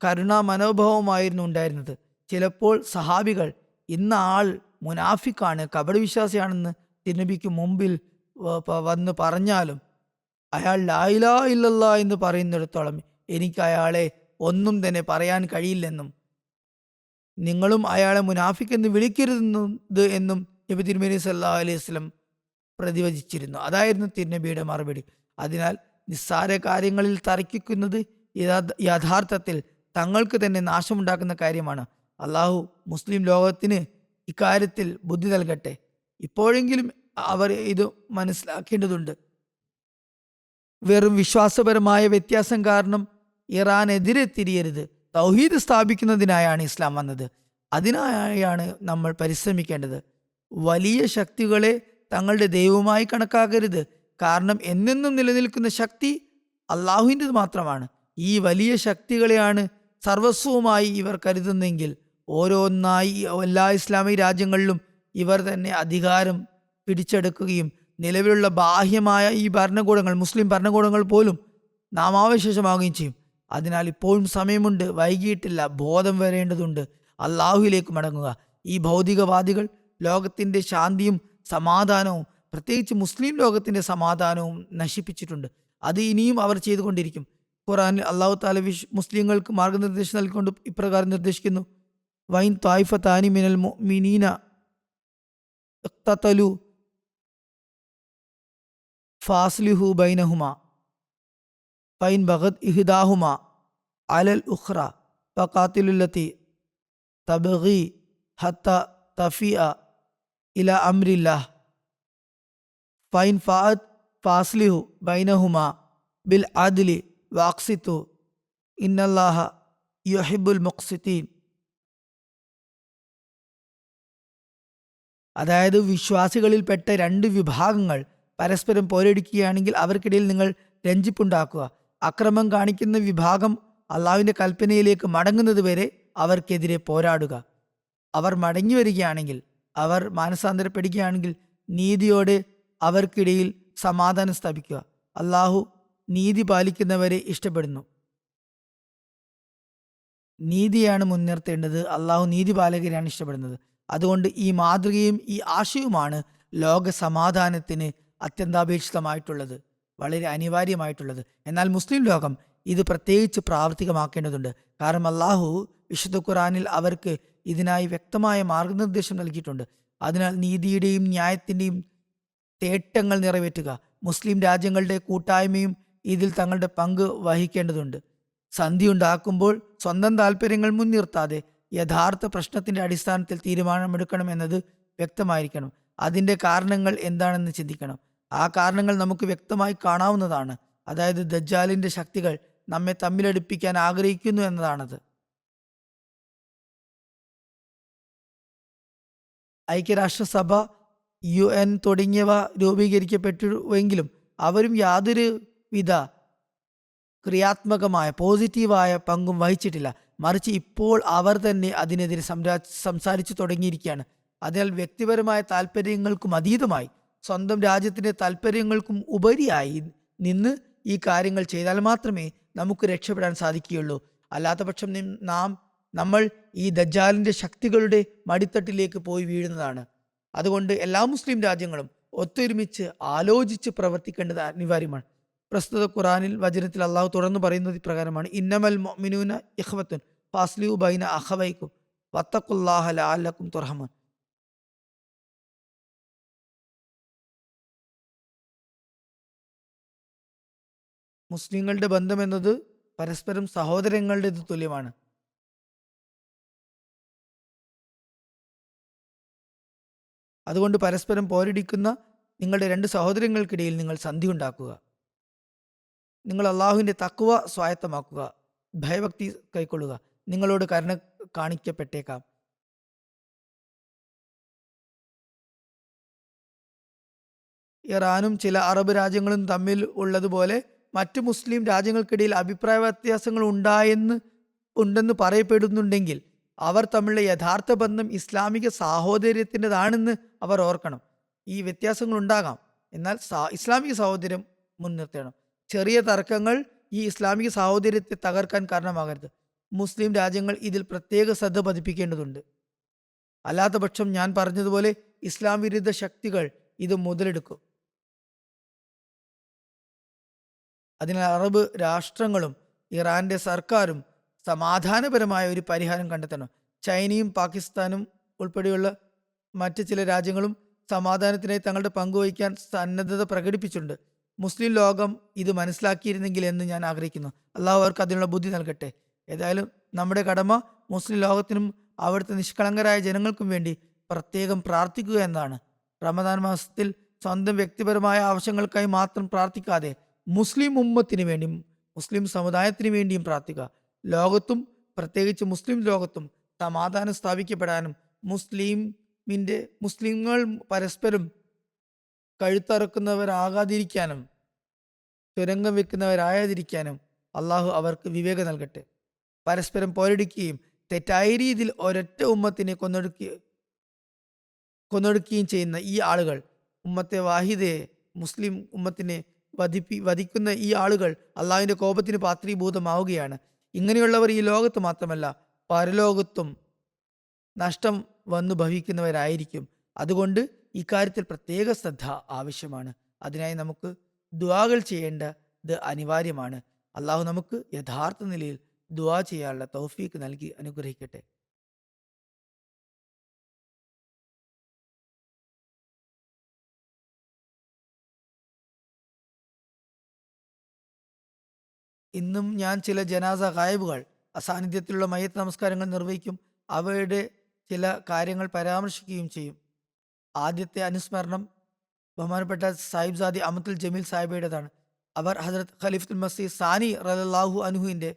കരുണാ മനോഭാവമായിരുന്നു ഉണ്ടായിരുന്നത്. ചിലപ്പോൾ സഹാബികൾ ഇന്ന ആൾ മുനാഫിക്കാണ്, കപട വിശ്വാസിയാണെന്ന് തിരുനബിക്ക് മുമ്പിൽ വന്ന് പറഞ്ഞാലും അയാൾ ലാ ഇലാഹ ഇല്ലല്ലാഹ് എന്ന് പറയുന്നിടത്തോളം എനിക്ക് അയാളെ ഒന്നും തന്നെ പറയാൻ കഴിയില്ലെന്നും നിങ്ങളും അയാളെ മുനാഫിക് എന്ന് വിളിക്കരുത് എന്നും നബി തിരുമേനി സല്ലല്ലാഹു അലൈഹി വസല്ലം പ്രതിവചിച്ചിരുന്നു. അതായിരുന്നു തിരുനബിയുടെ മറുപടി. അതിനാൽ നിസ്സാര കാര്യങ്ങളിൽ തർക്കിക്കുന്നത് യഥാർത്ഥത്തിൽ തങ്ങൾക്ക് തന്നെ നാശമുണ്ടാക്കുന്ന കാര്യമാണ്. അള്ളാഹു മുസ്ലിം ലോകത്തിന് ഇക്കാര്യത്തിൽ ബുദ്ധി നൽകട്ടെ. ഇപ്പോഴെങ്കിലും അവർ ഇത് മനസ്സിലാക്കേണ്ടതുണ്ട്. വെറും വിശ്വാസപരമായ വ്യത്യാസം കാരണം ഇറാനെതിരെ തിരിയരുത്. തൗഹീദ് സ്ഥാപിക്കുന്നതിനായാണ് ഇസ്ലാം വന്നത്. അതിനായാണ് നമ്മൾ പരിശ്രമിക്കേണ്ടത്. വലിയ ശക്തികളെ തങ്ങളുടെ ദൈവമായി കണക്കാക്കരുത്. കാരണം എന്നെന്നും നിലനിൽക്കുന്ന ശക്തി അള്ളാഹുവിൻ്റെത് മാത്രമാണ്. ഈ വലിയ ശക്തികളെയാണ് സർവസ്വവുമായി ഇവർ കരുതുന്നെങ്കിൽ ഓരോന്നായി എല്ലാ ഇസ്ലാമിക രാജ്യങ്ങളിലും ഇവർ തന്നെ അധികാരം പിടിച്ചെടുക്കുകയും നിലവിലുള്ള ബാഹ്യമായ ഈ ഭരണകൂടങ്ങൾ, മുസ്ലിം ഭരണകൂടങ്ങൾ പോലും നാമാവശേഷമാവുകയും ചെയ്യും. അതിനാൽ ഇപ്പോഴും സമയമുണ്ട്, വൈകിയിട്ടില്ല. ബോധം വരേണ്ടതുണ്ട്. അള്ളാഹുവിലേക്ക് മടങ്ങുക. ഈ ഭൗതികവാദികൾ ലോകത്തിൻ്റെ ശാന്തിയും സമാധാനവും, പ്രത്യേകിച്ച് മുസ്ലിം ലോകത്തിൻ്റെ സമാധാനവും നശിപ്പിച്ചിട്ടുണ്ട്. അത് ഇനിയും അവർ ചെയ്തുകൊണ്ടിരിക്കും. ഖുർആനിൽ അള്ളാഹു താല മുസ്ലിങ്ങൾക്ക് മാർഗനിർദ്ദേശം നൽകിക്കൊണ്ട് ഇപ്രകാരം നിർദ്ദേശിക്കുന്നു: വൈൻ ത്വായിഫതാനി മിനൽ മുഅ്മിനീന ഇഖ്തതലു ഫാസ്ലിഹു ബൈനഹുമാ ഫൈൻ ബഗത് ഇഹ്ദാഹുമാ അലൽ ഉഖ്റ ഫഖാതിലുല്ലതി തബ്ഗി ഹത്ത തഫിഅ ഇല അംരില്ലാഹ് ഫൈൻ ഫഅത് ഫാസ്ലിഹു ബൈനഹുമാ ബിൽ അദ്ലി വഅഖ്സിതു ഇന്നല്ലാഹ യുഹിബ്ബുൽ മുഖ്സിതീൻ. അതായത് വിശ്വാസികളിൽപ്പെട്ട രണ്ട് വിഭാഗങ്ങൾ പരസ്പരം പോരടിക്കുകയാണെങ്കിൽ അവർക്കിടയിൽ നിങ്ങൾ രഞ്ജിപ്പുണ്ടാക്കുക. അക്രമം കാണിക്കുന്ന വിഭാഗം അള്ളാഹുവിൻ്റെ കൽപ്പനയിലേക്ക് മടങ്ങുന്നത് വരെ അവർക്കെതിരെ പോരാടുക. അവർ മടങ്ങി വരികയാണെങ്കിൽ, അവർ മാനസാന്തരപ്പെടുകയാണെങ്കിൽ നീതിയോടെ അവർക്കിടയിൽ സമാധാനം സ്ഥാപിക്കുക. അള്ളാഹു നീതി പാലിക്കുന്നവരെ ഇഷ്ടപ്പെടുന്നു. നീതിയാണ് മുൻനിർത്തേണ്ടത്. അള്ളാഹു നീതി പാലകരെയാണ് ഇഷ്ടപ്പെടുന്നത്. അതുകൊണ്ട് ഈ മാതൃകയും ഈ ആശയവുമാണ് ലോക സമാധാനത്തിന് അത്യന്താപേക്ഷിതമായിട്ടുള്ളത്, വളരെ അനിവാര്യമായിട്ടുള്ളത്. എന്നാൽ മുസ്ലിം ലോകം ഇത് പ്രത്യേകിച്ച് പ്രാവർത്തികമാക്കേണ്ടതുണ്ട്. കാരണം അള്ളാഹു വിശുദ്ധ ഖുർആനിൽ അവർക്ക് ഇതിനായി വ്യക്തമായ മാർഗനിർദ്ദേശം നൽകിയിട്ടുണ്ട്. അതിനാൽ നീതിയുടെയും ന്യായത്തിൻ്റെയും തേട്ടങ്ങൾ നിറവേറ്റുക. മുസ്ലിം രാജ്യങ്ങളുടെ കൂട്ടായ്മയും ഇതിൽ തങ്ങളുടെ പങ്ക് വഹിക്കേണ്ടതുണ്ട്. സന്ധി ഉണ്ടാക്കുമ്പോൾ സ്വന്തം താല്പര്യങ്ങൾ മുൻനിർത്താതെ യഥാർത്ഥ പ്രശ്നത്തിന്റെ അടിസ്ഥാനത്തിൽ തീരുമാനമെടുക്കണം എന്നത് വ്യക്തമായിരിക്കണം. അതിൻ്റെ കാരണങ്ങൾ എന്താണെന്ന് ചിന്തിക്കണം. ആ കാരണങ്ങൾ നമുക്ക് വ്യക്തമായി കാണാവുന്നതാണ്. അതായത് ദജ്ജാലിന്റെ ശക്തികൾ നമ്മെ തമ്മിലടുപ്പിക്കാൻ ആഗ്രഹിക്കുന്നു എന്നതാണത്. ഐക്യരാഷ്ട്രസഭ, UN തുടങ്ങിയവ രൂപീകരിക്കപ്പെട്ടുവെങ്കിലും അവരും യാതൊരു വിധ ക്രിയാത്മകമായ പോസിറ്റീവായ പങ്കും വഹിച്ചിട്ടില്ല. മറിച്ച് ഇപ്പോൾ അവർ തന്നെ അതിനെതിരെ സംസാരിച്ചു തുടങ്ങിയിരിക്കുകയാണ്. അതിനാൽ വ്യക്തിപരമായ താല്പര്യങ്ങൾക്കും അതീതമായി സ്വന്തം രാജ്യത്തിന്റെ താല്പര്യങ്ങൾക്കും ഉപരിയായി നിന്ന് ഈ കാര്യങ്ങൾ ചെയ്താൽ മാത്രമേ നമുക്ക് രക്ഷപ്പെടാൻ സാധിക്കുകയുള്ളൂ. അല്ലാത്തപക്ഷം നമ്മൾ ഈ ദജ്ജാലിന്റെ ശക്തികളുടെ മടിത്തട്ടിലേക്ക് പോയി വീഴുന്നതാണ്. അതുകൊണ്ട് എല്ലാ മുസ്ലിം രാജ്യങ്ങളും ഒത്തൊരുമിച്ച് ആലോചിച്ച് പ്രവർത്തിക്കേണ്ടത് അനിവാര്യമാണ്. പ്രസ്തുത ഖുറാനിൽ വചനത്തിൽ അള്ളാഹു തുടർന്ന് പറയുന്നത് ഇപ്രകാരമാണ്: ഇന്നമൽ മുഅ്മിനൂന ഇഖ്വത്തുൻ ഫാസ്ലിഹു ബൈന അഖവൈക്കും വത്തഖുല്ലാഹ ലഅല്ലക്കും തുർഹമൂൻ. മുസ്ലിങ്ങളുടെ ബന്ധം എന്നത് പരസ്പരം സഹോദരങ്ങളുടേത് തുല്യമാണ്. അതുകൊണ്ട് പരസ്പരം പോരടിക്കുന്ന നിങ്ങളുടെ രണ്ട് സഹോദരങ്ങൾക്കിടയിൽ നിങ്ങൾ സന്ധി ഉണ്ടാക്കുക. നിങ്ങൾ അള്ളാഹുവിന്റെ തഖ്വ സ്വായത്തമാക്കുക, ഭയഭക്തി കൈക്കൊള്ളുക. നിങ്ങളോട് കരുണ കാണിക്കപ്പെട്ടേക്കാം. ഇറാനും ചില അറബ് രാജ്യങ്ങളും തമ്മിൽ ഉള്ളതുപോലെ മറ്റു മുസ്ലിം രാജ്യങ്ങൾക്കിടയിൽ അഭിപ്രായ വ്യത്യാസങ്ങൾ ഉണ്ടെന്ന് പറയപ്പെടുന്നുണ്ടെങ്കിൽ അവർ തമ്മിലുള്ള യഥാർത്ഥ ബന്ധം ഇസ്ലാമിക സാഹോദര്യത്തിൻ്റെതാണെന്ന് അവർ ഓർക്കണം. ഈ വ്യത്യാസങ്ങൾ ഉണ്ടാകാം, എന്നാൽ ഇസ്ലാമിക സാഹോദര്യം മുൻനിർത്തണം. ചെറിയ തർക്കങ്ങൾ ഈ ഇസ്ലാമിക സാഹോദര്യത്തെ തകർക്കാൻ കാരണമാകരുത്. മുസ്ലിം രാജ്യങ്ങൾ ഇതിൽ പ്രത്യേക ശ്രദ്ധ പതിപ്പിക്കേണ്ടതുണ്ട്. അല്ലാത്ത പക്ഷം ഞാൻ പറഞ്ഞതുപോലെ ഇസ്ലാം വിരുദ്ധ ശക്തികൾ ഇത് മുതലെടുക്കും. അതിനാൽ അറബ് രാഷ്ട്രങ്ങളും ഇറാന്റെ സർക്കാരും സമാധാനപരമായ ഒരു പരിഹാരം കണ്ടെത്തണം. ചൈനയും പാകിസ്ഥാനും ഉൾപ്പെടെയുള്ള മറ്റ് ചില രാജ്യങ്ങളും സമാധാനത്തിനായി തങ്ങളുടെ പങ്കുവഹിക്കാൻ സന്നദ്ധത പ്രകടിപ്പിച്ചിട്ടുണ്ട്. മുസ്ലിം ലോകം ഇത് മനസ്സിലാക്കിയിരുന്നെങ്കിൽ എന്ന് ഞാൻ ആഗ്രഹിക്കുന്നു. അള്ളാഹു അവർക്ക് അതിനുള്ള ബുദ്ധി നൽകട്ടെ. ഏതായാലും നമ്മുടെ കടമ മുസ്ലിം ലോകത്തിനും അവിടുത്തെ നിഷ്കളങ്കരായ ജനങ്ങൾക്കും വേണ്ടി പ്രത്യേകം പ്രാർത്ഥിക്കുക എന്നതാണ്. റമദാൻ മാസത്തിൽ സ്വന്തം വ്യക്തിപരമായ ആവശ്യങ്ങൾക്കായി മാത്രം പ്രാർത്ഥിക്കാതെ മുസ്ലിം ഉമ്മത്തിന് വേണ്ടിയും മുസ്ലിം സമുദായത്തിന് വേണ്ടിയും പ്രാർത്ഥിക്കുക. ലോകത്തും പ്രത്യേകിച്ച് മുസ്ലിം ലോകത്തും സമാധാനം സ്ഥാപിക്കപ്പെടാനും മുസ്ലിങ്ങൾ പരസ്പരം കഴുത്തറക്കുന്നവരാകാതിരിക്കാനും തുരങ്കം വെക്കുന്നവരായാതിരിക്കാനും അള്ളാഹു അവർക്ക് വിവേകം നൽകട്ടെ. പരസ്പരം പോരടിക്കുകയും തെറ്റായ രീതിയിൽ ഒരൊറ്റ ഉമ്മത്തിനെ കൊന്നൊടുക്കുകയും ചെയ്യുന്ന ഈ ആളുകൾ, ഉമ്മത്തെ വാഹിദയെ മുസ്ലിം ഉമ്മത്തിനെ വധിക്കുന്ന ഈ ആളുകൾ അള്ളാഹുവിന്റെ കോപത്തിന് പാത്രീഭൂതമാവുകയാണ്. ഇങ്ങനെയുള്ളവർ ഈ ലോകത്ത് മാത്രമല്ല പരലോകത്തും നഷ്ടം വന്നു ഭവിക്കുന്നവരായിരിക്കും. അതുകൊണ്ട് ഇക്കാര്യത്തിൽ പ്രത്യേക ശ്രദ്ധ ആവശ്യമാണ്. അതിനായി നമുക്ക് ദുആകൾ ചെയ്യേണ്ടത് അനിവാര്യമാണ്. അള്ളാഹു നമുക്ക് യഥാർത്ഥ നിലയിൽ ദുആ ചെയ്യാനുള്ള തൗഫീക്ക് നൽകി അനുഗ്രഹിക്കട്ടെ. ഇന്നും ഞാൻ ചില ജനാസ ഗായിബുകൾ അസാന്നിധ്യത്തിലുള്ള മയ്യത്ത് നമസ്കാരങ്ങൾ നിർവഹിക്കും. അവയുടെ ചില കാര്യങ്ങൾ പരാമർശിക്കുകയും ചെയ്യും. ആദ്യത്തെ അനുസ്മരണം ബഹുമാനപ്പെട്ട സാഹിബ്സാദി അമത്തുൽ ജമീൽ സാഹിബയുടേതാണ്. അവർ ഹസ്രത്ത് ഖലീഫത്തുൽ മസീഹ് സാനി റളിയല്ലാഹു അൻഹുവിൻ്റെ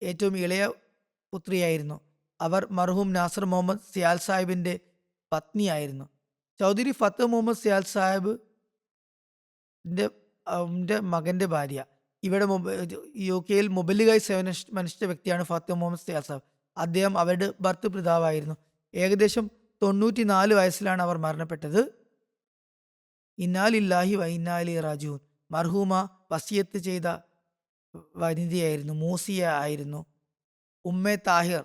ഏറ്റവും ഇളയ പുത്രിയായിരുന്നു. അവർ മർഹൂം നാസർ മുഹമ്മദ് സിയാൽ സാഹിബിൻ്റെ പത്നിയായിരുന്നു. ചൗധരി ഫത്ത് മുഹമ്മദ് സിയാൽ സാഹിബിൻ്റെ മകൻ്റെ ഭാര്യ. ഇവിടെ UK മുബല്ലിഗായി സേവനമനുഷ്ഠിച്ച വ്യക്തിയാണ് ഫാത്തിമ മുഹമ്മദ് സിയാൽ സാഹിബ്. അദ്ദേഹം അവരുടെ ഭർത്തൃപിതാവായിരുന്നു. ഏകദേശം 94 വയസ്സിലാണ് അവർ മരണപ്പെട്ടത്. ഇന്നാലില്ലാഹി വ ഇന്നാ ഇലൈഹി റാജിഊൻ. മർഹൂമ വസിയത്ത് ചെയ്ത വനിതയായിരുന്നു, മൂസിയ ആയിരുന്നു. ഉമ്മെ താഹിർ,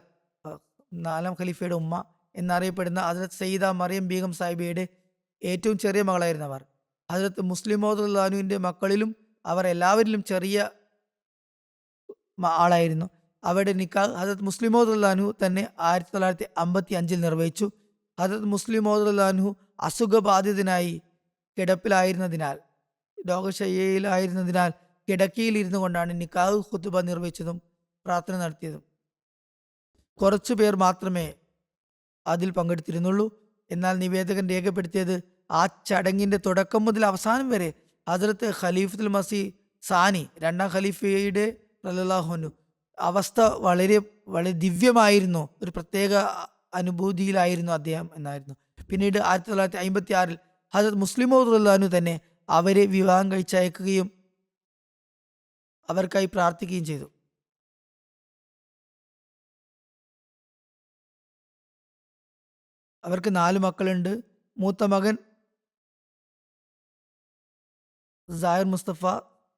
4ാം ഖലീഫയുടെ ഉമ്മ എന്നറിയപ്പെടുന്ന ഹസ്രത്ത് സയ്യിദ മറിയം ബീഗം സാഹിബയുടെ ഏറ്റവും ചെറിയ മകളായിരുന്നു അവർ. ഹസ്രത്ത് മുസ്ലിം മൗദുല്ലാനുവിൻ്റെ മക്കളിലും അവർ എല്ലാവരിലും ചെറിയ ആളായിരുന്നു. അവരുടെ നിക്കാഹ് ഹസ്രത്ത് മുസ്ലിം മൗദുല്ലാനു തന്നെ 1955 നിർവഹിച്ചു. ഹസ്രത്ത് മുസ്ലിം മൗദുല്ലാനു അസുഖബാധിതനായി കിടപ്പിലായിരുന്നതിനാൽ, രോഗശയ്യയിലായിരുന്നതിനാൽ കിടക്കയിൽ ഇരുന്നു കൊണ്ടാണ് നിക്കാഹ് ഖുതുബ നിർവഹിച്ചതും പ്രാർത്ഥന നടത്തിയതും. കുറച്ചു പേർ മാത്രമേ അതിൽ പങ്കെടുത്തിരുന്നുള്ളൂ. എന്നാൽ നിവേദകൻ രേഖപ്പെടുത്തിയത് ആ ചടങ്ങിന്റെ തുടക്കം മുതൽ അവസാനം വരെ ഹസ്രത്ത് ഖലീഫത്തുൽ മസീഹ് സാനി 2ാം ഖലീഫയുടെ റളിയല്ലാഹു അൻഹു അവസ്ഥ വളരെ വളരെ ദിവ്യമായിരുന്നു, ഒരു പ്രത്യേക അനുഭൂതിയിലായിരുന്നു അദ്ദേഹം എന്നായിരുന്നു. പിന്നീട് 1956 ഹസ്രത്ത് മുസ്ലിം റളിയല്ലാഹു തന്നെ അവരെ വിവാഹം കഴിച്ചയക്കുകയും അവർക്കായി പ്രാർത്ഥിക്കുകയും ചെയ്തു. അവർക്ക് 4 മക്കളുണ്ട്. മൂത്ത മകൻ സാഹിർ മുസ്തഫ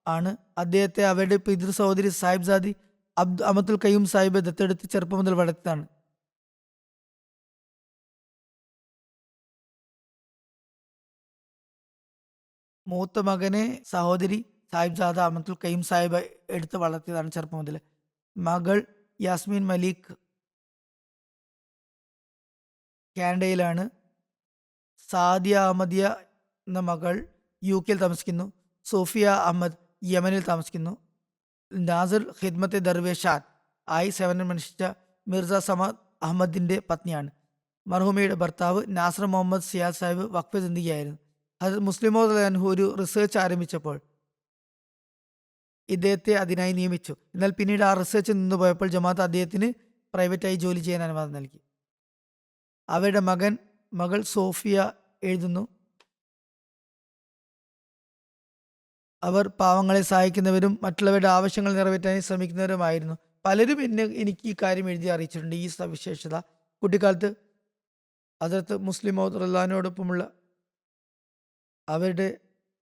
ആണ്. അദ്ദേഹത്തെ അവരുടെ പിതൃ സഹോദരി സാഹിബ്സാദി അമത്തുൽ കയ്യൂം സാഹിബ് ദത്തെടുത്ത് ചെറുപ്പം മുതൽ വളർത്തിയതാണ്. മൂത്ത മകനെ സഹോദരി സാഹിബ്സാദ അമത്തുൽ കയ്യൂം സാഹിബ് എടുത്ത് വളർത്തിയതാണ് ചെറുപ്പം മുതൽ. മകൾ യാസ്മീൻ മലീക് കാനഡയിലാണ്. സാദിയ അഹമ്മദിയ എന്ന മകൾ UK താമസിക്കുന്നു. സോഫിയ അഹമ്മദ് യമനിൽ താമസിക്കുന്നു. നാസിർ ഖിദ്മത്തെ ദർവേഷാൻ ആയി സേവനമനുഷ്ഠിച്ച മിർസ സമദ് അഹമ്മദിന്റെ പത്നിയാണ്. മർഹൂമയുടെ ഭർത്താവ് നാസർ മുഹമ്മദ് സിയാദ് സാഹിബ് വഖഫ് സിന്ദിഖിയായിരുന്നു. അത് മുസ്ലിമോദ് അൻഹു ഒരു റിസർച്ച് ആരംഭിച്ചപ്പോൾ ഇദ്ദേഹത്തെ അതിനായി നിയമിച്ചു. എന്നാൽ പിന്നീട് ആ റിസർച്ച് നിന്നുപോയപ്പോൾ ജമാഅത്ത് അദ്ദേഹത്തിന് പ്രൈവറ്റായി ജോലി ചെയ്യാൻ അനുവാദം നൽകി. അവരുടെ മകൾ സോഫിയ എഴുതുന്നു, അവർ പാവങ്ങളെ സഹായിക്കുന്നവരും മറ്റുള്ളവരുടെ ആവശ്യങ്ങൾ നിറവേറ്റാൻ ശ്രമിക്കുന്നവരുമായിരുന്നു. പലരും എനിക്ക് ഈ കാര്യം എഴുതി അറിയിച്ചിട്ടുണ്ട്. ഈ സവിശേഷത കുട്ടിക്കാലത്ത് ഹദ്റത്ത് മുസ്ലിം മൗദ് റളിയല്ലാഹുവിനോടൊപ്പമുള്ള അവരുടെ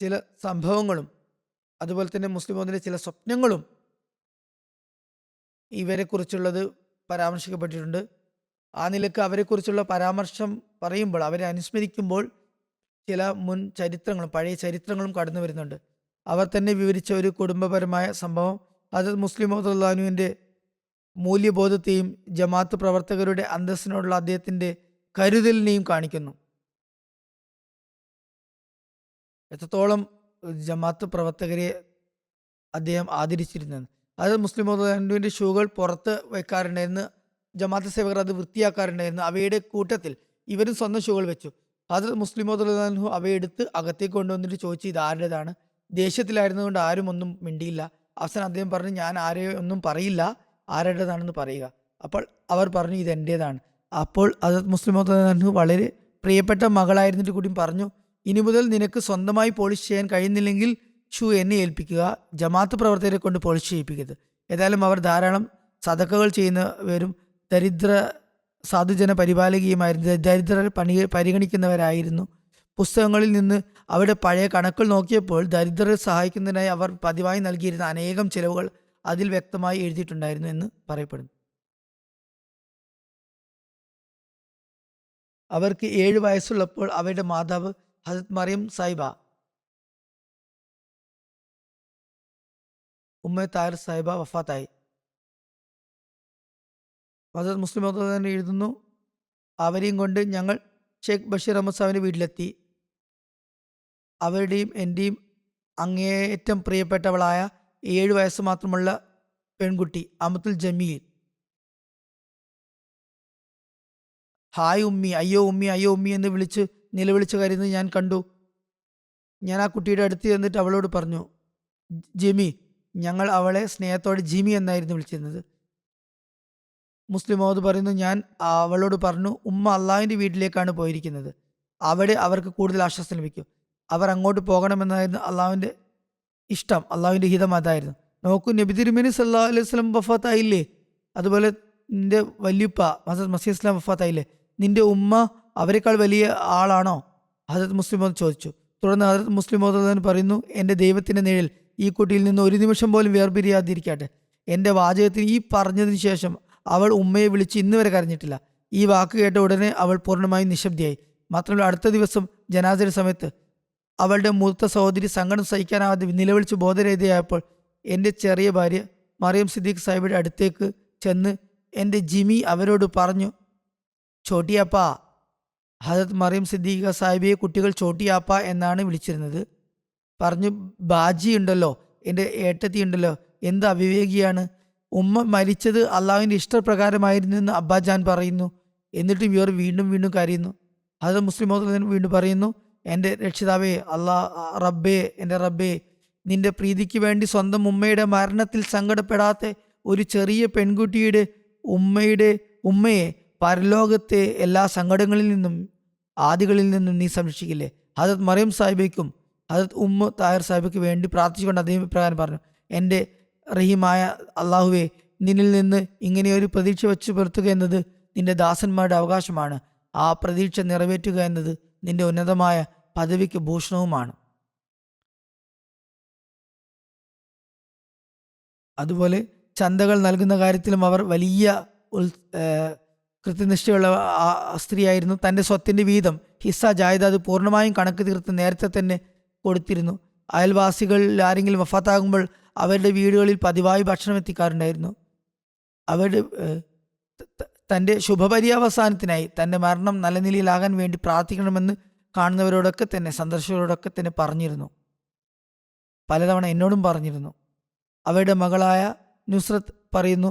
ചില സംഭവങ്ങളും അതുപോലെ തന്നെ മുസ്ലിം മൗദിന്റെ ചില സ്വപ്നങ്ങളും ഇവരെക്കുറിച്ചുള്ളത് പരാമർശിക്കപ്പെട്ടിട്ടുണ്ട്. ആ നിലക്ക് അവരെക്കുറിച്ചുള്ള പരാമർശം പറയുമ്പോൾ, അവരെ അനുസ്മരിക്കുമ്പോൾ ചില മുൻ ചരിത്രങ്ങളും പഴയ ചരിത്രങ്ങളും കടന്നു വരുന്നുണ്ട്. അവർ തന്നെ വിവരിച്ച ഒരു കുടുംബപരമായ സംഭവം ഹദ്റത്ത് മുസ്ലിം മൗദ് റളിയല്ലാഹുവിന്റെ മൂല്യബോധത്തെയും ജമാഅത്ത് പ്രവർത്തകരുടെ അന്തസ്സിനോടുള്ള അദ്ദേഹത്തിന്റെ കരുതലിനെയും കാണിക്കുന്നു. എത്രത്തോളം ജമാഅത്ത് പ്രവർത്തകരെ അദ്ദേഹം ആദരിച്ചിരുന്നത്. അത് മുസ്ലിം മൗദ് റളിയല്ലാഹുവിന്റെ ഷൂകൾ പുറത്ത് വെക്കാറുണ്ടായിരുന്നു. ജമാഅത്ത് സേവകർ അത് വൃത്തിയാക്കാറുണ്ടായിരുന്നു. അവയുടെ കൂട്ടത്തിൽ ഇവരും സ്വന്തം ഷൂകൾ വെച്ചു. ഹദ്റത്ത് മുസ്ലിം മൗദ് റളിയല്ലാഹു അവയെടുത്ത് അകത്തേക്ക് കൊണ്ടുവന്നിട്ട് ചോദിച്ചു, ഇത് ആരുടേതാണ്? ദേഷ്യത്തിലായിരുന്നുകൊണ്ട് ആരും ഒന്നും മിണ്ടിയില്ല. അവസാനം അദ്ദേഹം പറഞ്ഞു, ഞാൻ ആരെയും ഒന്നും പറയില്ല, ആരുടേതാണെന്ന് പറയുക. അപ്പോൾ അവർ പറഞ്ഞു, ഇത് എൻ്റേതാണ്. അപ്പോൾ ഹദ്റത്ത് മുസ്ലിം മൗദ് റളിയല്ലാഹു വളരെ പ്രിയപ്പെട്ട മകളായിരുന്നിട്ട് കൂടി പറഞ്ഞു, ഇനി മുതൽ നിനക്ക് സ്വന്തമായി പോളിഷ് ചെയ്യാൻ കഴിയുന്നില്ലെങ്കിൽ ഷൂ എന്നെ ഏൽപ്പിക്കുക, ജമാഅത്ത് പ്രവർത്തകരെ കൊണ്ട് പോളിഷ് ചെയ്യിപ്പിക്കരുത്. ഏതായാലും അവർ ധാരാളം സദക്കകൾ ചെയ്യുന്നവരും ദരിദ്ര സാധുജന പരിപാലകയുമായിരുന്നു. ദരിദ്രരെ പരിഗണിക്കുന്നവരായിരുന്നു. പുസ്തകങ്ങളിൽ നിന്ന് അവരുടെ പഴയ കണക്കുകൾ നോക്കിയപ്പോൾ ദരിദ്രരെ സഹായിക്കുന്നതിനായി അവർ പതിവായി നൽകിയിരുന്ന അനേകം ചിലവുകൾ അതിൽ വ്യക്തമായി എഴുതിയിട്ടുണ്ടായിരുന്നു എന്ന് പറയപ്പെടുന്നു. അവർക്ക് 7 വയസ്സുള്ളപ്പോൾ അവരുടെ മാതാവ് ഹസ്രത്ത് മറിയം സാഹിബ ഉമ്മ താഹിർ സാഹിബ വഫാത്തായി. ഹസ്രത്ത് മുസ്ലിം മൗദ് റളിയല്ലാഹു എഴുതുന്നു, അവരെയും കൊണ്ട് ഞങ്ങൾ ഷെയ്ഖ് ബഷീർ അഹമ്മദ് സാഹിബിന്റെ വീട്ടിലെത്തി. അവരുടെയും എൻ്റെയും അങ്ങേയറ്റം പ്രിയപ്പെട്ടവളായ 7 വയസ്സ് മാത്രമുള്ള പെൺകുട്ടി അമത്തുൽ ജമീൽ ഹായ് ഉമ്മി, അയ്യോ ഉമ്മി, അയ്യോ ഉമ്മി എന്ന് നിലവിളിച്ച് കരയുന്നത് ഞാൻ കണ്ടു. ഞാൻ ആ കുട്ടിയുടെ അടുത്ത് ചെന്നിട്ട് അവളോട് പറഞ്ഞു, ജിമി. ഞങ്ങൾ അവളെ സ്നേഹത്തോടെ ജിമി എന്നായിരുന്നു വിളിച്ചിരുന്നത്. മുസ്ലിം മൗദ് പറയുന്നു, ഞാൻ അവളോട് പറഞ്ഞു, ഉമ്മ അള്ളാഹുവിൻ്റെ വീട്ടിലേക്കാണ് പോയിരിക്കുന്നത്, അവിടെ അവർക്ക് കൂടുതൽ ആശ്വാസം ലഭിക്കും. അവർ അങ്ങോട്ട് പോകണമെന്നായിരുന്നു അള്ളാഹുവിൻ്റെ ഇഷ്ടം, അള്ളാഹുവിൻ്റെ ഹിതം അതായിരുന്നു. നോക്കൂ, നബി തിരുമേനി സല്ലല്ലാഹു അലൈഹി വസല്ലം വഫാത്തായില്ലേ? അതുപോലെ നിന്റെ വല്യുപ്പ ഹസ്രത്ത് മസീഹ് ഇസ്ലാം വഫാത്തായില്ലേ? നിന്റെ ഉമ്മ അവരെക്കാൾ വലിയ ആളാണോ? ഹസ്രത്ത് മുസ്ലിം മൗദ് ചോദിച്ചു. തുടർന്ന് ഹസ്രത്ത് മുസ്ലിം മൗദ് പറയുന്നു, എൻ്റെ ദൈവത്തിൻ്റെ നിഴൽ ഈ കുട്ടിയിൽ നിന്ന് ഒരു നിമിഷം പോലും വേർപിരിയാതിരിക്കട്ടെ. എൻ്റെ വാചകത്തിന് ഈ പറഞ്ഞതിന് ശേഷം അവൾ ഉമ്മയെ വിളിച്ച് ഇന്ന് വരെ കരഞ്ഞിട്ടില്ല. ഈ വാക്ക് കേട്ട ഉടനെ അവൾ പൂർണ്ണമായും നിശബ്ദയായി. മാത്രമല്ല, അടുത്ത ദിവസം ജനാസയുടെ സമയത്ത് അവളുടെ മൂത്ത സഹോദരി സങ്കടം സഹിക്കാനാവാതെ നിലവിളിച്ച് ബോധരഹിതയായപ്പോൾ എൻ്റെ ചെറിയ ഭാര്യ മറിയം സിദ്ദീഖ് സാഹിബിയുടെ അടുത്തേക്ക് ചെന്ന് എൻ്റെ ജിമി അവരോട് പറഞ്ഞു, ചോട്ടിയാപ്പ. ഹദരത്ത് മറിയം സിദ്ദീഖ സാഹിബിയെ കുട്ടികൾ ചോട്ടിയാപ്പ എന്നാണ് വിളിച്ചിരുന്നത്. പറഞ്ഞു, ബാജി ഉണ്ടല്ലോ, എൻ്റെ ഏട്ടത്തി ഉണ്ടല്ലോ, എന്ത് അവിവേകിയാണ്. ഉമ്മ മരിച്ചത് അള്ളാഹുവിൻ്റെ ഇഷ്ടപ്രകാരമായിരുന്നു എന്ന് അബ്ബാജാൻ പറയുന്നു. എന്നിട്ടും ഇവർ വീണ്ടും വീണ്ടും കരയുന്നു. അത് മുസ്ലിം മൗദ് വീണ്ടും പറയുന്നു, എൻ്റെ രക്ഷിതാവേ, റബ്ബേ, എൻ്റെ റബ്ബേ, നിന്റെ പ്രീതിക്ക് വേണ്ടി സ്വന്തം ഉമ്മയുടെ മരണത്തിൽ സങ്കടപ്പെടാത്ത ഒരു ചെറിയ പെൺകുട്ടിയുടെ ഉമ്മയെ പരലോകത്തെ എല്ലാ സങ്കടങ്ങളിൽ നിന്നും ആദികളിൽ നിന്നും നീ സംരക്ഷിക്കില്ലേ? ഹദരത്ത് മറിയം സാഹിബയ്ക്കും ഹദരത്ത് ഉമ്മ താഹിർ സാഹിബയ്ക്ക് വേണ്ടി പ്രാർത്ഥിച്ചുകൊണ്ട് അദ്ദേഹം ഇപ്രകാരം പറഞ്ഞു, എൻ്റെ റഹീമായ അള്ളാഹുവെ, നിന്നിൽ നിന്ന് ഇങ്ങനെയൊരു പ്രതീക്ഷ വെച്ച് പുലർത്തുക എന്നത് നിന്റെ ദാസന്മാരുടെ അവകാശമാണ്. ആ പ്രതീക്ഷ നിറവേറ്റുക എന്നത് നിന്റെ ഉന്നതമായ പദവിക്ക് ഭൂഷണവുമാണ്. അതുപോലെ ചന്തകൾ നൽകുന്ന കാര്യത്തിലും അവർ വലിയ കൃത്യനിഷ്ഠയുള്ള സ്ത്രീയായിരുന്നു. തൻ്റെ സ്വത്തിൻ്റെ വീതം ഹിസ്സ ജായദാദ് പൂർണ്ണമായും കണക്ക് തീർത്ത് നേരത്തെ തന്നെ കൊടുത്തിരുന്നു. അയൽവാസികളിൽ ആരെങ്കിലും വഫാത്താകുമ്പോൾ അവരുടെ വീടുകളിൽ പതിവായി ഭക്ഷണം എത്തിക്കാറുണ്ടായിരുന്നു. അവരുടെ തൻ്റെ ശുഭപര്യവസാനത്തിനായി തൻ്റെ മരണം നല്ല നിലയിലാകാൻ വേണ്ടി പ്രാർത്ഥിക്കണമെന്ന് കാണുന്നവരോടൊക്കെ തന്നെ, സന്ദർശകരോടൊക്കെ തന്നെ പറഞ്ഞിരുന്നു. പലതവണ എന്നോടും പറഞ്ഞിരുന്നു. അവരുടെ മകളായ നുസ്രത്ത് പറയുന്നു,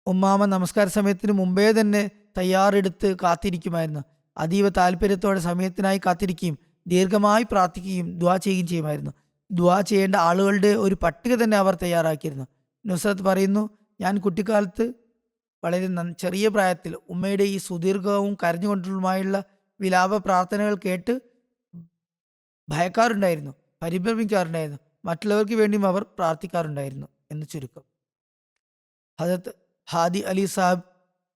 ഉമ്മാമ നമസ്കാര സമയത്തിന് മുമ്പേ തന്നെ തയ്യാറെടുത്ത് കാത്തിരിക്കുമായിരുന്നു. അതീവ താല്പര്യത്തോടെ സമയത്തിനായി കാത്തിരിക്കുകയും ദീർഘമായി പ്രാർത്ഥിക്കുകയും ദുആ ചെയ്യുകയും ചെയ്യുമായിരുന്നു. ദുആ ചെയ്യേണ്ട ആളുകളുടെ ഒരു പട്ടിക തന്നെ അവർ തയ്യാറാക്കിയിരുന്നു. നുസ്രത്ത് പറയുന്നു, ഞാൻ കുട്ടിക്കാലത്ത് വളരെ ചെറിയ പ്രായത്തിൽ ഉമ്മയുടെ ഈ സുദീർഘവും കരഞ്ഞുകൊണ്ടുള്ളതുമായുള്ള വിലാപ പ്രാർത്ഥനകൾ കേട്ട് ഭയക്കാറുണ്ടായിരുന്നു, പരിഭ്രമിക്കാറുണ്ടായിരുന്നു. മറ്റുള്ളവർക്ക് വേണ്ടിയും അവർ പ്രാർത്ഥിക്കാറുണ്ടായിരുന്നു എന്ന് ചുരുക്കം. ഹദരത്ത് ഹാദി അലി സാഹിബ്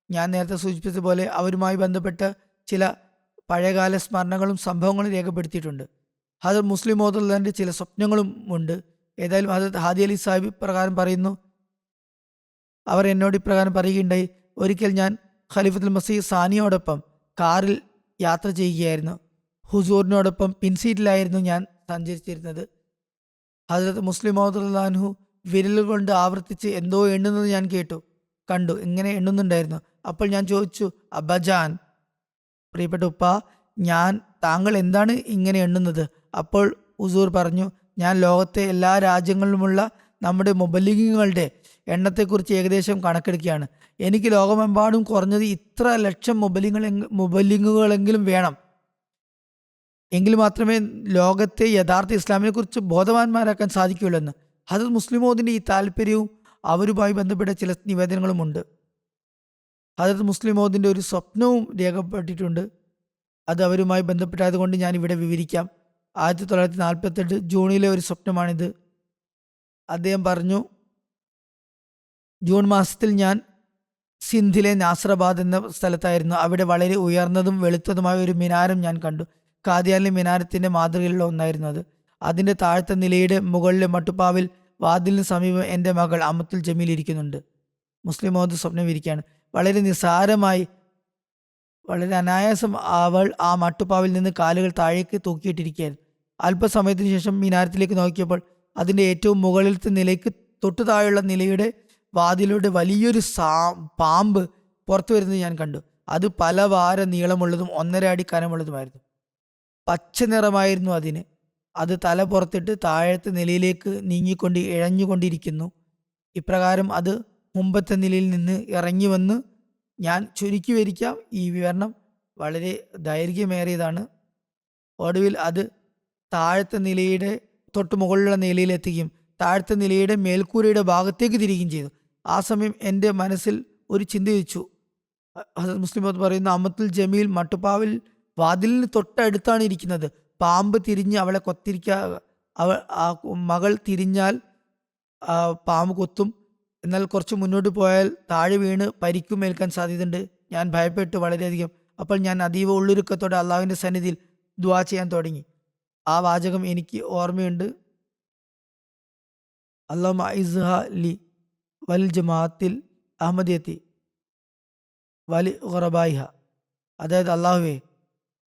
ഞാൻ നേരത്തെ സൂചിപ്പിച്ചതുപോലെ അവരുമായി ബന്ധപ്പെട്ട ചില പഴയകാല സ്മരണകളും സംഭവങ്ങളും രേഖപ്പെടുത്തിയിട്ടുണ്ട്. ഹദരത്ത് മുസ്ലിം മോദുള്ളാൻ്റെ ചില സ്വപ്നങ്ങളും ഉണ്ട്. ഏതായാലും ഹദരത്ത് ഹാദി അലി സാഹിബ് ഇപ്രകാരം പറയുന്നു, അവർ എന്നോട് ഇപ്രകാരം പറയുകയുണ്ടായി, ഒരിക്കൽ ഞാൻ ഖലീഫത്തുൽ മസീഹ് സാനിയോടൊപ്പം കാറിൽ യാത്ര ചെയ്യുകയായിരുന്നു. ഹുസൂറിനോടൊപ്പം പിൻസീറ്റിലായിരുന്നു ഞാൻ സഞ്ചരിച്ചിരുന്നത്. ഹദരത്ത് മുസ്ലിം മോദുല്ലാൻഹു വിരലുകൾ കൊണ്ട് ആവർത്തിച്ച് എന്തോ എണ്ണുന്നത് ഞാൻ കണ്ടു. ഇങ്ങനെ എണ്ണുന്നുണ്ടായിരുന്നു. അപ്പോൾ ഞാൻ ചോദിച്ചു, അബ്ബജാൻ, പ്രിയപ്പെട്ട ഉപ്പ, താങ്കൾ എന്താണ് ഇങ്ങനെ എണ്ണുന്നത്? അപ്പോൾ ഹുസൂർ പറഞ്ഞു, ഞാൻ ലോകത്തെ എല്ലാ രാജ്യങ്ങളിലുമുള്ള നമ്മുടെ മുബല്ലിഗുകളുടെ എണ്ണത്തെക്കുറിച്ച് ഏകദേശം കണക്കെടുക്കുകയാണ്. എനിക്ക് ലോകമെമ്പാടും കുറഞ്ഞത് ഇത്ര ലക്ഷം മുബല്ലിഗുകളെങ്കിലും വേണം. എങ്കിൽ മാത്രമേ ലോകത്തെ യഥാർത്ഥ ഇസ്ലാമിനെ കുറിച്ച് ബോധവാന്മാരാക്കാൻ സാധിക്കുകയുള്ളൂ എന്ന്. ഹദരത്ത് മുസ്ലിമോദിൻ്റെ ഈ താല്പര്യവും അവരുമായി ബന്ധപ്പെട്ട ചില നിവേദനങ്ങളുമുണ്ട്. ഹദരത്ത് മുസ്ലിമോദിൻ്റെ ഒരു സ്വപ്നവും രേഖപ്പെട്ടിട്ടുണ്ട്. അത് അവരുമായി ബന്ധപ്പെട്ടായതുകൊണ്ട് ഞാൻ ഇവിടെ വിവരിക്കാം. 1948 ജൂണിലെ ഒരു സ്വപ്നമാണിത്. അദ്ദേഹം പറഞ്ഞു, ജൂൺ മാസത്തിൽ ഞാൻ സിന്ധിലെ നാസറാബാദ് എന്ന സ്ഥലത്തായിരുന്നു. അവിടെ വളരെ ഉയർന്നതും വെളുത്തതുമായ ഒരു മിനാരം ഞാൻ കണ്ടു. കാദിയാനിലെ മിനാരത്തിൻ്റെ മാതൃകയിലുള്ള ഒന്നായിരുന്നു അത്. അതിൻ്റെ താഴത്തെ നിലയുടെ മുകളിലെ മട്ടുപ്പാവിൽ വാതിലിന് സമീപം എൻ്റെ മകൾ അമത്തുൽ ജമീൽ ഇരിക്കുന്നുണ്ട്. മുസ്ലിം മോദ് സ്വപ്നം ഇരിക്കുകയാണ്. വളരെ നിസ്സാരമായി, വളരെ അനായാസം അവൾ ആ മട്ടുപ്പാവിൽ നിന്ന് കാലുകൾ താഴേക്ക് തൂക്കിയിട്ടിരിക്കുകയായിരുന്നു. അല്പസമയത്തിന് ശേഷം മിനാരത്തിലേക്ക് നോക്കിയപ്പോൾ അതിൻ്റെ ഏറ്റവും മുകളിലത്തെ നിലയ്ക്ക് തൊട്ടു താഴെയുള്ള നിലയുടെ വാതിലൂടെ വലിയൊരു പാമ്പ് പുറത്തു വരുന്നത് ഞാൻ കണ്ടു. അത് പല വാര നീളമുള്ളതും 1.5 അടി കനമുള്ളതുമായിരുന്നു. പച്ച നിറമായിരുന്നു അതിന്. അത് തല പുറത്തിട്ട് താഴത്തെ നിലയിലേക്ക് ഇഴഞ്ഞുകൊണ്ടിരിക്കുന്നു. ഇപ്രകാരം അത് മുമ്പത്തെ നിലയിൽ നിന്ന് ഇറങ്ങി വന്ന്, ഞാൻ ചുരുക്കി വരിക്കാം, ഈ വിവരണം വളരെ ദൈർഘ്യമേറിയതാണ്. ഒടുവിൽ അത് താഴത്തെ നിലയുടെ തൊട്ട് മുകളിലുള്ള നിലയിലെത്തുകയും താഴത്തെ നിലയുടെ മേൽക്കൂരയുടെ ഭാഗത്തേക്ക് തിരികുകയും ചെയ്തു. ആ സമയം എൻ്റെ മനസ്സിൽ ഒരു ചിന്തയിച്ചു. ഹസരത്ത് മുസ്ലിം പറയുന്ന, അമത്തുൽ ജമീൽ മട്ടുപ്പാവിൽ വാതിലിന് തൊട്ടടുത്താണ് ഇരിക്കുന്നത്. പാമ്പ് തിരിഞ്ഞ് അവളെ മകൾ തിരിഞ്ഞാൽ പാമ്പ് കൊത്തും. എന്നാൽ കുറച്ച് മുന്നോട്ട് പോയാൽ താഴെ വീണ് പരിക്കുമേൽക്കാൻ സാധ്യതയുണ്ട്. ഞാൻ ഭയപ്പെട്ടു വളരെയധികം. അപ്പോൾ ഞാൻ അതീവ ഉള്ളൊരുക്കത്തോടെ അള്ളാഹുവിൻ്റെ സന്നിധിയിൽ ദുആ ചെയ്യാൻ തുടങ്ങി. ആ വാചകം എനിക്ക് ഓർമ്മയുണ്ട്. അല്ലാഹുമ്മ അഇസ്ഹ ലി വൽ ജമാഅത്തിൽ അഹമ്മദിയത്തി വലി ഖുറബായിഹ. അതായത്, അള്ളാഹുവേ,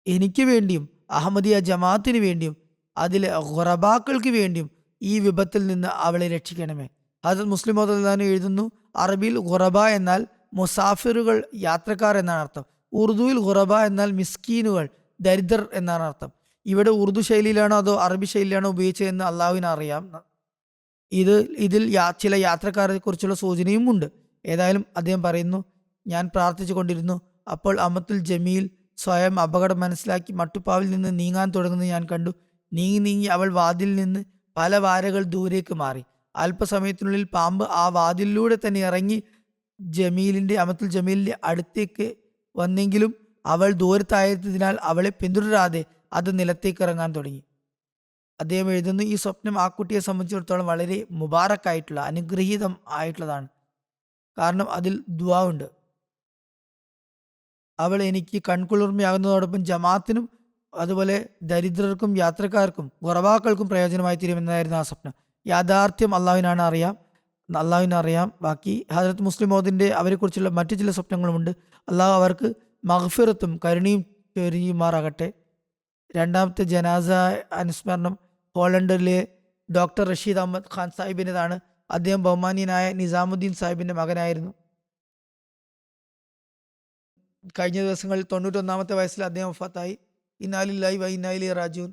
എനിക്ക് വേണ്ടിയും അഹമ്മദിയ ജമാഅത്തിന് വേണ്ടിയും അതിലെ ഖുറബാക്കൾക്ക് വേണ്ടിയും ഈ വിപത്തിൽ നിന്ന് അവളെ രക്ഷിക്കണമേ. ഹദരത്ത് മുസ്ലിം മോദ് എഴുതുന്നു, അറബിയിൽ ഖുറബ എന്നാൽ മുസാഫിറുകൾ, യാത്രക്കാർ എന്നാണ് അർത്ഥം. ഉറുദുവിൽ ഖുറബ എന്നാൽ മിസ്കീനുകൾ, ദരിദ്രർ എന്നാണ് അർത്ഥം. ഇവിടെ ഉറുദു ശൈലിയിലാണോ അതോ അറബി ശൈലിയിലാണോ ഉപയോഗിച്ചതെന്ന് അള്ളാഹുവിന് അറിയാം. ഇതിൽ ചില യാത്രക്കാരെ കുറിച്ചുള്ള സൂചനയും ഉണ്ട്. ഏതായാലും അദ്ദേഹം പറയുന്നു, ഞാൻ പ്രാർത്ഥിച്ചു കൊണ്ടിരുന്നു. അപ്പോൾ അമത്തുൽ ജമീൽ സ്വയം അപകടം മനസ്സിലാക്കി മട്ടുപ്പാവിൽ നിന്ന് നീങ്ങാൻ തുടങ്ങുന്നത് ഞാൻ കണ്ടു. നീങ്ങി അവൾ വാതിലിൽ നിന്ന് പല വാരകൾ ദൂരേക്ക് മാറി. അല്പസമയത്തിനുള്ളിൽ പാമ്പ് ആ വാതിലിലൂടെ തന്നെ ഇറങ്ങി അമത്തുൽ ജമീലിന്റെ അടുത്തേക്ക് വന്നെങ്കിലും അവൾ ദൂരത്തായതിനാൽ അവളെ പിന്തുടരാതെ അത് നിലത്തേക്ക് ഇറങ്ങാൻ തുടങ്ങി. അദ്ദേഹം എഴുതുന്നു, ഈ സ്വപ്നം ആ കുട്ടിയെ സംബന്ധിച്ചിടത്തോളം വളരെ മുബാറക്കായിട്ടുള്ള, അനുഗ്രഹീതം ആയിട്ടുള്ളതാണ്. കാരണം അതിൽ ദുആ ഉണ്ട്. അവൾ എനിക്ക് കൺകുളിർമയാകുന്നതോടൊപ്പം ജമാഅത്തിനും അതുപോലെ ദരിദ്രർക്കും യാത്രക്കാർക്കും ഖുറബാക്കൾക്കും പ്രയോജനമായി തീരുമെന്നായിരുന്നു ആ സ്വപ്നം. യാഥാർത്ഥ്യം അള്ളാഹുവിനറിയാം. ബാക്കി ഹജറത്ത് മുസ്ലിം മോദിൻ്റെ അവരെക്കുറിച്ചുള്ള മറ്റു ചില സ്വപ്നങ്ങളുമുണ്ട്. അള്ളാഹു അവർക്ക് മഗ്ഫിറത്തും കരുണയും ചൊരിയുമാറാകട്ടെ. രണ്ടാമത്തെ ജനാസ അനുസ്മരണം ഹോളണ്ടിലെ ഡോക്ടർ റഷീദ് അഹമ്മദ് ഖാൻ സാഹിബിൻ്റെതാണ്. അദ്ദേഹം ബഹുമാനീയനായ നിസാമുദ്ദീൻ സാഹിബിൻ്റെ മകനായിരുന്നു. കഴിഞ്ഞ ദിവസങ്ങളിൽ 91 വയസ്സിൽ അദ്ദേഹം വഫാത്തായി. ഇന്നാലില്ലാഹി വ ഇന്നാ ഇലൈഹി റാജിഊൻ.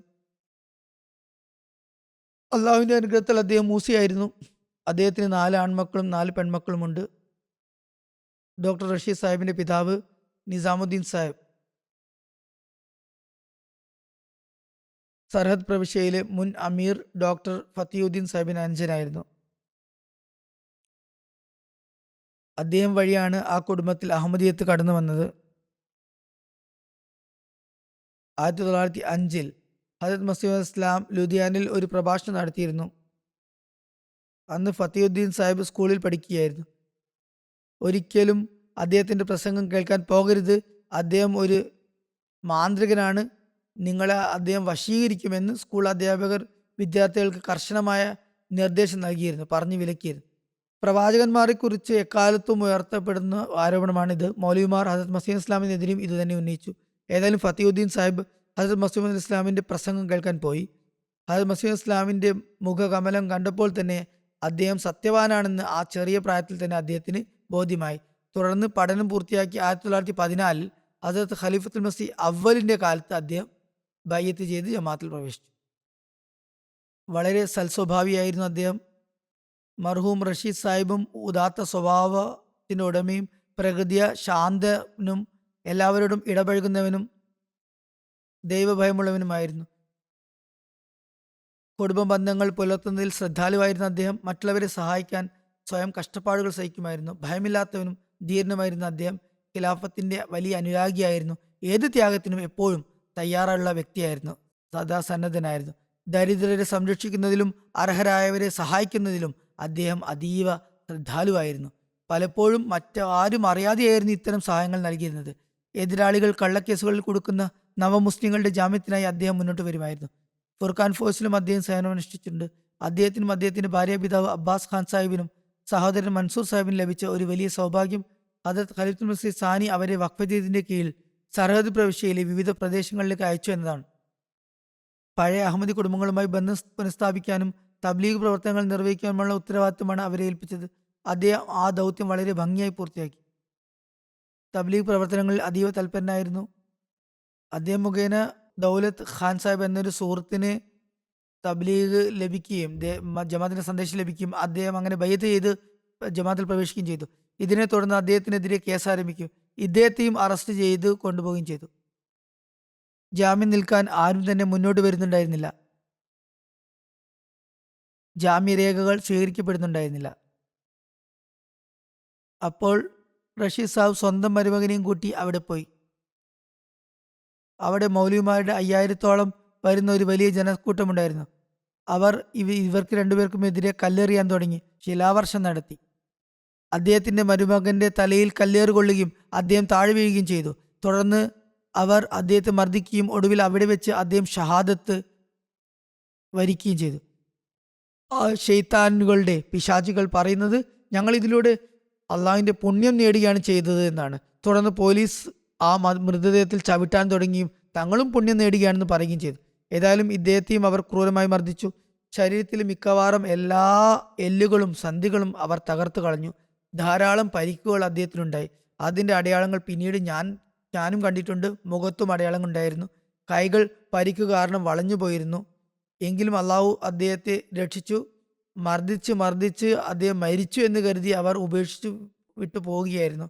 അള്ളാഹുവിൻ്റെ അനുഗ്രഹത്തിൽ അദ്ദേഹം മൂസിയായിരുന്നു. അദ്ദേഹത്തിന് 4 ആൺമക്കളും 4 പെൺമക്കളുമുണ്ട്. ഡോക്ടർ റഷീദ് സാഹിബിൻ്റെ പിതാവ് നിസാമുദ്ദീൻ സാഹിബ് സർഹദ് പ്രവിശ്യയിലെ മുൻ അമീർ ഡോക്ടർ ഫത്തിയുദ്ദീൻ സാഹിബിന് അനുജനായിരുന്നു. അദ്ദേഹം വഴിയാണ് ആ കുടുംബത്തിൽ അഹമ്മദിയത്ത് കടന്നു വന്നത്. 1905 ഹജരത്ത് മസീഹ് ഇസ്ലാം ലുധിയാനിൽ ഒരു പ്രഭാഷണം നടത്തിയിരുന്നു. അന്ന് ഫത്തിയുദ്ദീൻ സാഹിബ് സ്കൂളിൽ പഠിക്കുകയായിരുന്നു. ഒരിക്കലും അദ്ദേഹത്തിൻ്റെ പ്രസംഗം കേൾക്കാൻ പോകരുത്, അദ്ദേഹം ഒരു മാന്ത്രികനാണ്, നിങ്ങളെ അദ്ദേഹം വശീകരിക്കുമെന്ന് സ്കൂൾ അധ്യാപകർ വിദ്യാർത്ഥികൾക്ക് കർശനമായ നിർദ്ദേശം നൽകിയിരുന്നു, പറഞ്ഞു വിലക്കിയിരുന്നു. പ്രവാചകന്മാരെക്കുറിച്ച് എക്കാലത്തും ഉയർത്തപ്പെടുന്ന ആരോപണമാണിത്. മൗലവിമാർ ഹജരത്ത് മസീഹ് ഇസ്ലാമിനെതിരെയും ഇതുതന്നെ ഉന്നയിച്ചു. ഏതായാലും ഫത്തിയുദ്ദീൻ സാഹിബ് ഹജരത്ത് മസീഹ് ഇസ്ലാമിൻ്റെ പ്രസംഗം കേൾക്കാൻ പോയി. ഹജരത്ത് മസീഹ് ഇസ്ലാമിൻ്റെ മുഖകമലം കണ്ടപ്പോൾ തന്നെ അദ്ദേഹം സത്യവാനാണെന്ന് ആ ചെറിയ പ്രായത്തിൽ തന്നെ അദ്ദേഹത്തിന് ബോധ്യമായി. തുടർന്ന് പഠനം പൂർത്തിയാക്കി 1914 ഹജരത്ത് ഖലീഫത്തുൽ മസീഹ് അവലിൻ്റെ കാലത്ത് അദ്ദേഹം ബയ്യത്ത് ചെയ്ത് ജമാഅത്തിൽ പ്രവേശിച്ചു. വളരെ സൽസ്വഭാവിയായിരുന്നു അദ്ദേഹം. മർഹൂം റഷീദ് സാഹിബും ഉദാത്ത സ്വഭാവത്തിൻ്റെ ഉടമയും പ്രകൃതിയ ശാന്തനും എല്ലാവരോടും ഇടപഴകുന്നവനും ദൈവഭയമുള്ളവനുമായിരുന്നു. കുടുംബ ബന്ധങ്ങൾ പുലർത്തുന്നതിൽ ശ്രദ്ധാലുവായിരുന്ന അദ്ദേഹം മറ്റുള്ളവരെ സഹായിക്കാൻ സ്വയം കഷ്ടപ്പാടുകൾ സഹിക്കുമായിരുന്നു. ഭയമില്ലാത്തവനും ധീരനുമായിരുന്ന അദ്ദേഹം ഖിലാഫത്തിൻ്റെ വലിയ അനുരാഗിയായിരുന്നു. ഏത് ത്യാഗത്തിനും എപ്പോഴും തയ്യാറുള്ള വ്യക്തിയായിരുന്നു. സദാ സന്നദ്ധനായിരുന്നു. ദരിദ്രരെ സംരക്ഷിക്കുന്നതിലും അർഹരായവരെ സഹായിക്കുന്നതിലും അദ്ദേഹം അതീവ ശ്രദ്ധാലുവായിരുന്നു. പലപ്പോഴും മറ്റാരും അറിയാതെയായിരുന്നു ഇത്തരം സഹായങ്ങൾ നൽകിയിരുന്നത്. എതിരാളികൾ കള്ളക്കേസുകളിൽ കൊടുക്കുന്ന നവമുസ്ലിങ്ങളുടെ ജാമ്യത്തിനായി അദ്ദേഹം മുന്നോട്ട് വരുമായിരുന്നു. ഫുർഖാൻ ഫോഴ്സിലും അദ്ദേഹം സേവനമനുഷ്ഠിച്ചിട്ടുണ്ട്. അദ്ദേഹത്തിനും അദ്ദേഹത്തിന്റെ ഭാര്യാപിതാവ് അബ്ബാസ് ഖാൻ സാഹിബിനും സഹോദരൻ മൻസൂർ സാഹിബിനും ലഭിച്ച ഒരു വലിയ സൗഭാഗ്യം ഹദരത്ത് ഖലീഫത്തുൽ മസീഹ് സാനി അവരെ വഖഫ് ചെയ്തതിന്റെ കീഴിൽ സർഹദ് പ്രവിശ്യയിലെ വിവിധ പ്രദേശങ്ങളിലേക്ക് അയച്ചു എന്നതാണ്. പഴയ അഹമ്മദി കുടുംബങ്ങളുമായി ബന്ധം പുനഃസ്ഥാപിക്കാനും തബ്ലീഗ് പ്രവർത്തനങ്ങൾ നിർവഹിക്കാനുമുള്ള ഉത്തരവാദിത്തമാണ് അവരെ ഏൽപ്പിച്ചത്. അദ്ദേഹം ആ ദൗത്യം വളരെ ഭംഗിയായി പൂർത്തിയാക്കി. തബ്ലീഗ് പ്രവർത്തനങ്ങളിൽ അതീവ തൽപരനായിരുന്നു. അദ്ദേഹം മുഖേന ദൗലത്ത് ഖാൻ സാഹിബ് എന്നൊരു സുഹൃത്തിന് തബ്ലീഗ് ലഭിക്കുകയും ജമാഅത്തിന്റെ സന്ദേശം ലഭിക്കുകയും അദ്ദേഹം അങ്ങനെ ബയ്യത്ത് ചെയ്ത് ജമാഅത്തിൽ പ്രവേശിക്കുകയും ചെയ്തു. ഇതിനെ തുടർന്ന് അദ്ദേഹത്തിനെതിരെ കേസ് ആരംഭിക്കും. ഇദ്ദേഹത്തെയും അറസ്റ്റ് ചെയ്ത് കൊണ്ടുപോവുകയും ചെയ്തു. ജാമ്യം നിൽക്കാൻ ആരും തന്നെ മുന്നോട്ട് വരുന്നുണ്ടായിരുന്നില്ല. ജാമ്യരേഖകൾ സ്വീകരിക്കപ്പെടുന്നുണ്ടായിരുന്നില്ല. അപ്പോൾ റഷീദ് സാഹിബ് സ്വന്തം മരുമകനെയും കൂട്ടി അവിടെ പോയി. അവിടെ മൗലവിമാരുടെ 5000-ഓളം വരുന്ന ഒരു വലിയ ജനക്കൂട്ടമുണ്ടായിരുന്നു. അവർ ഇവർക്ക് രണ്ടുപേർക്കുമെതിരെ കല്ലെറിയാൻ തുടങ്ങി. ശിലാവർഷം നടത്തി. അദ്ദേഹത്തിന്റെ മരുമകന്റെ തലയിൽ കല്ലേറ് കൊള്ളുകയും അദ്ദേഹം താഴെ വീഴുകയും ചെയ്തു. തുടർന്ന് അവർ അദ്ദേഹത്തെ മർദ്ദിക്കുകയും ഒടുവിൽ അവിടെ വെച്ച് അദ്ദേഹം ഷഹാദത്ത് വരിക്കുകയും ചെയ്തു. ആ ഷെയ്ത്താനുകളുടെ പിശാചുകൾ പറയുന്നത് ഞങ്ങൾ ഇതിലൂടെ അള്ളാഹുവിന്റെ പുണ്യം നേടുകയാണ് ചെയ്തത് എന്നാണ്. തുടർന്ന് പോലീസ് ആ മൃതദേഹത്തിൽ ചവിട്ടാൻ തുടങ്ങിയും തങ്ങളും പുണ്യം നേടുകയാണെന്ന് പറയുകയും ചെയ്തു. ഏതായാലും ഇദ്ദേഹത്തെയും അവർ ക്രൂരമായി മർദ്ദിച്ചു. ശരീരത്തിലെ മിക്കവാറും എല്ലാ എല്ലുകളും സന്ധികളും അവർ തകർത്തു കളഞ്ഞു. ധാരാളം പരിക്കുകൾ അദ്ദേഹത്തിനുണ്ടായി. അതിൻ്റെ അടയാളങ്ങൾ പിന്നീട് ഞാനും കണ്ടിട്ടുണ്ട്. മുഖത്തും അടയാളങ്ങൾ ഉണ്ടായിരുന്നു. കൈകൾ പരിക്ക് കാരണം വളഞ്ഞു പോയിരുന്നു. എങ്കിലും അള്ളാഹു അദ്ദേഹത്തെ രക്ഷിച്ചു. മർദ്ദിച്ച് അദ്ദേഹം മരിച്ചു എന്ന് കരുതി അവർ ഉപേക്ഷിച്ചു വിട്ടു പോവുകയായിരുന്നു.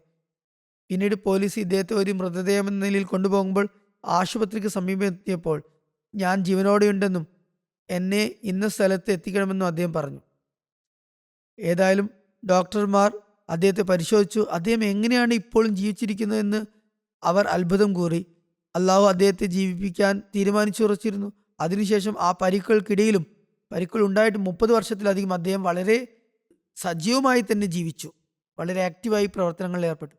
പിന്നീട് പോലീസ് ഇദ്ദേഹത്തെ ഒരു മൃതദേഹം എന്ന നിലയിൽ കൊണ്ടുപോകുമ്പോൾ ആശുപത്രിക്ക് സമീപം എത്തിയപ്പോൾ ഞാൻ ജീവനോടെയുണ്ടെന്നും എന്നെ ഇന്ന സ്ഥലത്ത് എത്തിക്കണമെന്നും അദ്ദേഹം പറഞ്ഞു. ഏതായാലും ഡോക്ടർമാർ അദ്ദേഹത്തെ പരിശോധിച്ചു. അദ്ദേഹം എങ്ങനെയാണ് ഇപ്പോഴും ജീവിച്ചിരിക്കുന്നതെന്ന് അവർ അത്ഭുതം കൂറി. അള്ളാഹു അദ്ദേഹത്തെ ജീവിപ്പിക്കാൻ തീരുമാനിച്ചുറച്ചിരുന്നു. അതിനുശേഷം ആ പരിക്കുകൾക്കിടയിലും പരിക്കുകൾ ഉണ്ടായിട്ട് 30 വർഷത്തിലധികം അദ്ദേഹം വളരെ സജീവമായി തന്നെ ജീവിച്ചു. വളരെ ആക്റ്റീവായി പ്രവർത്തനങ്ങളിൽ ഏർപ്പെട്ടു.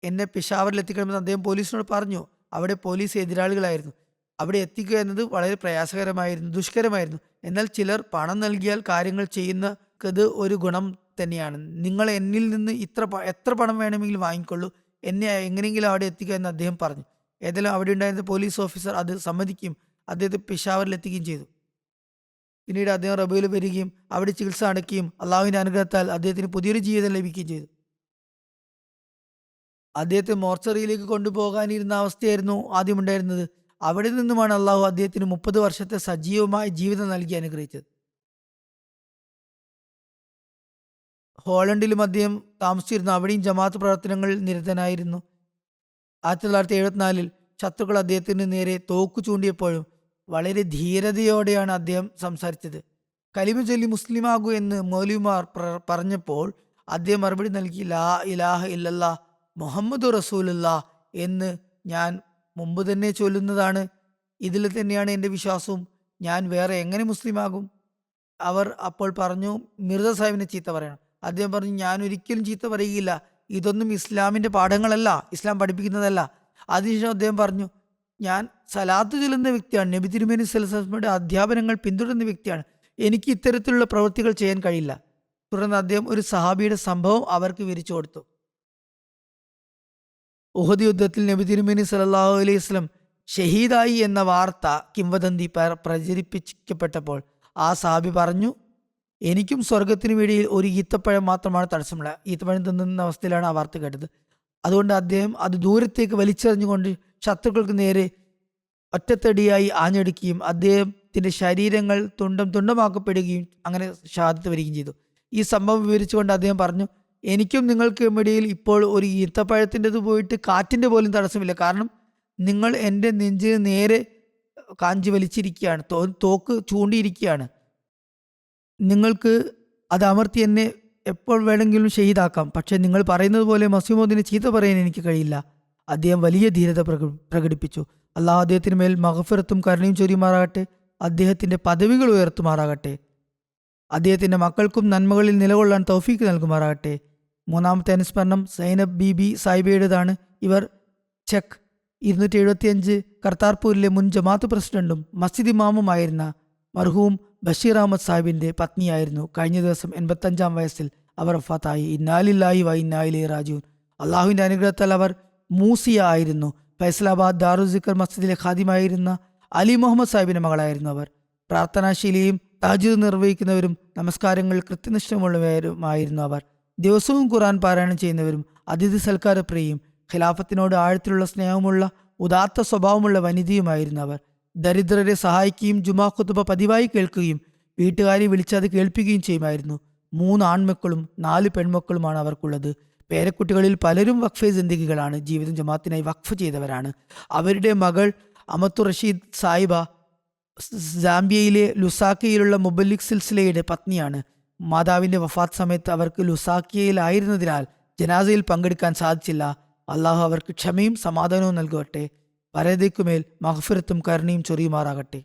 എന്നെ പെഷാവറിൽ എത്തിക്കണമെന്ന് അദ്ദേഹം പോലീസിനോട് പറഞ്ഞു. അവിടെ പോലീസ് എതിരാളികളായിരുന്നു. അവിടെ എത്തിക്കുക എന്നത് വളരെ പ്രയാസകരമായിരുന്നു, ദുഷ്കരമായിരുന്നു. എന്നാൽ ചിലർ പണം നൽകിയാൽ കാര്യങ്ങൾ ചെയ്യുന്നത് ഒരു ഗുണം തന്നെയാണ്. നിങ്ങൾ എന്നിൽ നിന്ന് എത്ര പണം വേണമെങ്കിലും വാങ്ങിക്കൊള്ളൂ, എന്നെ എങ്ങനെയെങ്കിലും അവിടെ എത്തിക്കുക എന്ന് അദ്ദേഹം പറഞ്ഞു. ഏതായാലും അവിടെ ഉണ്ടായിരുന്ന പോലീസ് ഓഫീസർ അത് സമ്മതിക്കുകയും അദ്ദേഹത്തെ പെഷാവറിൽ എത്തിക്കുകയും ചെയ്തു. പിന്നീട് അദ്ദേഹം റബീയിൽ വരികയും അവിടെ ചികിത്സ നടക്കുകയും അള്ളാഹുവിന്റെ അനുഗ്രഹത്താൽ അദ്ദേഹത്തിന് പുതിയൊരു ജീവിതം ലഭിക്കുകയും ചെയ്തു. അദ്ദേഹത്തെ മോർച്ചറിയിലേക്ക് കൊണ്ടുപോകാനിരുന്ന അവസ്ഥയായിരുന്നു ആദ്യമുണ്ടായിരുന്നത്. അവിടെ നിന്നുമാണ് അള്ളാഹു അദ്ദേഹത്തിന് 30 വർഷത്തെ സജീവമായ ജീവിതം നൽകി അനുഗ്രഹിച്ചത്. ഹോളണ്ടിലും അദ്ദേഹം താമസിച്ചിരുന്നു. അവിടെയും ജമാഅത്ത് പ്രവർത്തനങ്ങളിൽ നിരതനായിരുന്നു. 1974 ശത്രുക്കൾ അദ്ദേഹത്തിന് നേരെ തോക്കു ചൂണ്ടിയപ്പോഴും വളരെ ധീരതയോടെയാണ് അദ്ദേഹം സംസാരിച്ചത്. കലിമ ചൊല്ലി മുസ്ലിമാകൂ എന്ന് മൗലവിമാർ പറഞ്ഞപ്പോൾ അദ്ദേഹം മറുപടി നൽകി, ലാ ഇലാഹ ഇല്ലല്ലാ മുഹമ്മദ് റസൂലുള്ളാ എന്ന് ഞാൻ മുമ്പ് തന്നെ ചൊല്ലുന്നതാണ്. ഇതിൽ തന്നെയാണ് എൻ്റെ വിശ്വാസവും. ഞാൻ വേറെ എങ്ങനെ മുസ്ലിമാകും? അവർ അപ്പോൾ പറഞ്ഞു, മിർസ സാഹിബിനെ ചീത്ത പറയണം. അദ്ദേഹം പറഞ്ഞു, ഞാൻ ഒരിക്കലും ചീത്ത പറയുകയില്ല. ഇതൊന്നും ഇസ്ലാമിൻ്റെ പാഠങ്ങളല്ല, ഇസ്ലാം പഠിപ്പിക്കുന്നതല്ല. അതിനുശേഷം അദ്ദേഹം പറഞ്ഞു, ഞാൻ സലാത്ത് ചൊല്ലുന്ന വ്യക്തിയാണ്, നബി തിരുമേനി സല്ലല്ലാഹുവിന്റെ അധ്യാപനങ്ങൾ പിന്തുടരുന്ന വ്യക്തിയാണ്, എനിക്ക് ഇത്തരത്തിലുള്ള പ്രവൃത്തികൾ ചെയ്യാൻ കഴിയില്ല. തുടർന്ന് അദ്ദേഹം ഒരു സഹാബിയുടെ സംഭവം അവർക്ക് വിവരിച്ചു കൊടുത്തു. ഉഹദ് യുദ്ധത്തിൽ നബി തിരുമേനി സല്ലല്ലാഹു അലൈഹി വസല്ലം ഷഹീദായി എന്ന വാർത്ത കിംവദന്തി പ്രചരിപ്പിക്കപ്പെട്ടപ്പോൾ ആ സഹാബി പറഞ്ഞു, എനിക്കും സ്വർഗത്തിനും ഇടയിൽ ഒരു ഈത്തപ്പഴം മാത്രമാണ് തടസ്സമുള്ള. ഈത്തപ്പഴം തിന്നുന്ന അവസ്ഥയിലാണ് ആ വാർത്ത കേട്ടത്. അതുകൊണ്ട് അദ്ദേഹം അത് ദൂരത്തേക്ക് വലിച്ചെറിഞ്ഞുകൊണ്ട് ശത്രുക്കൾക്ക് നേരെ ഒറ്റത്തടിയായി ആഞ്ഞടിക്കുകയും അദ്ദേഹത്തിന്റെ ശരീരങ്ങൾ തുണ്ടം തുണ്ടമാക്കപ്പെടുകയും അങ്ങനെ ഷഹാദത്ത് വരികയും ചെയ്തു. ഈ സംഭവം വിവരിച്ചുകൊണ്ട് അദ്ദേഹം പറഞ്ഞു, എനിക്കും നിങ്ങൾക്കും ഇടയിൽ ഇപ്പോൾ ഒരു ഈത്തപ്പഴത്തിൻ്റെത് പോയിട്ട് കാറ്റിൻ്റെ പോലും തടസ്സമില്ല. കാരണം നിങ്ങൾ എൻ്റെ നെഞ്ചിന് നേരെ കാഞ്ചി വലിച്ചിരിക്കുകയാണ്, തോക്ക് ചൂണ്ടിയിരിക്കുകയാണ്. നിങ്ങൾക്ക് അത് അമർത്തി എന്നെ എപ്പോൾ വേണമെങ്കിലും ഷഹീദാക്കാം. പക്ഷെ നിങ്ങൾ പറയുന്നത് പോലെ മസീമോദിനെ ചീത്ത പറയാൻ എനിക്ക് കഴിയില്ല. അദ്ദേഹം വലിയ ധീരത പ്രകടിപ്പിച്ചു. അള്ളാഹു അദ്ദേഹത്തിന് മേൽ മഗ്ഫിറത്തും കരുണയും ചൊരിയുമാറാകട്ടെ. അദ്ദേഹത്തിന്റെ പദവികൾ ഉയർത്തുമാറാകട്ടെ. അദ്ദേഹത്തിന്റെ മക്കൾക്കും നന്മകളിൽ നിലകൊള്ളാൻ തൗഫീക്ക് നൽകുമാറാകട്ടെ. മൂന്നാമത്തെ അനുസ്മരണം സൈനബ് ബീബി സാഹിബയുടേതാണ്. ഇവർ ചെക്ക് 275 കർത്താർപൂരിലെ മുൻ ജമാഅത്ത് പ്രസിഡന്റും മസ്ജിദ് ഇമാമുമായിരുന്ന മർഹൂം ബഷീർ അഹമ്മദ് സാഹിബിന്റെ പത്നിയായിരുന്നു. കഴിഞ്ഞ ദിവസം 85-ാം വയസ്സിൽ അവർ വഫാത്തായി. ഇന്നാലില്ലാഹി വ ഇന്നാ ഇലൈഹി റാജിഊൻ. അള്ളാഹുവിന്റെ അനുഗ്രഹത്താൽ അവർ മൂസിയ ആയിരുന്നു. ഫൈസലാബാദ് ദാറുസിക്കർ മസ്ജിദിലെ ഖാദിമായിരുന്ന അലി മുഹമ്മദ് സാഹിബിന്റെ മകളായിരുന്നു അവർ. പ്രാർത്ഥനാശീലിയും തഹജ്ജുദ് നിർവഹിക്കുന്നവരും നമസ്കാരങ്ങൾ കൃത്യനിഷ്ഠമുള്ളവരുമായിരുന്നു അവർ. ദിവസവും ഖുർആൻ പാരായണം ചെയ്യുന്നവരും അതിഥി സൽക്കാരപ്രിയയും ഖിലാഫത്തിനോട് ആഴത്തിലുള്ള സ്നേഹമുള്ള ഉദാത്ത സ്വഭാവമുള്ള വനിതയുമായിരുന്നു അവർ. ദരിദ്രരെ സഹായിക്കുകയും ജുമാ ഖുതുബ പതിവായി കേൾക്കുകയും വീട്ടുകാരെ വിളിച്ചത് കേൾപ്പിക്കുകയും ചെയ്യുമായിരുന്നു. 3 ആൺമക്കളും 4 പെൺമക്കളുമാണ് അവർക്കുള്ളത്. പേരക്കുട്ടികളിൽ പലരും വഖഫെ ജിന്ദഗികളാണ്, ജീവിതം ജമാഅത്തിനായി വഖഫ് ചെയ്തവരാണ്. അവരുടെ മകൾ അമത്തു റഷീദ് സാഹിബ സാംബിയയിലെ ലുസാക്കയിലുള്ള മുബല്ലിഗ് സിൽസിലയുടെ പത്നിയാണ്. മാതാവിന്റെ വഫാത്ത് സമയത്ത് അവർക്ക് ലുസാക്കിയയിലായിരുന്നതിനാൽ ജനാസയിൽ പങ്കെടുക്കാൻ സാധിച്ചില്ല. അള്ളാഹു അവർക്ക് ക്ഷമയും സമാധാനവും നൽകട്ടെ. പരതയ്ക്കുമേൽ മഗ്ഫിറത്തും കരുണയും ചൊരിയുമാറാകട്ടെ.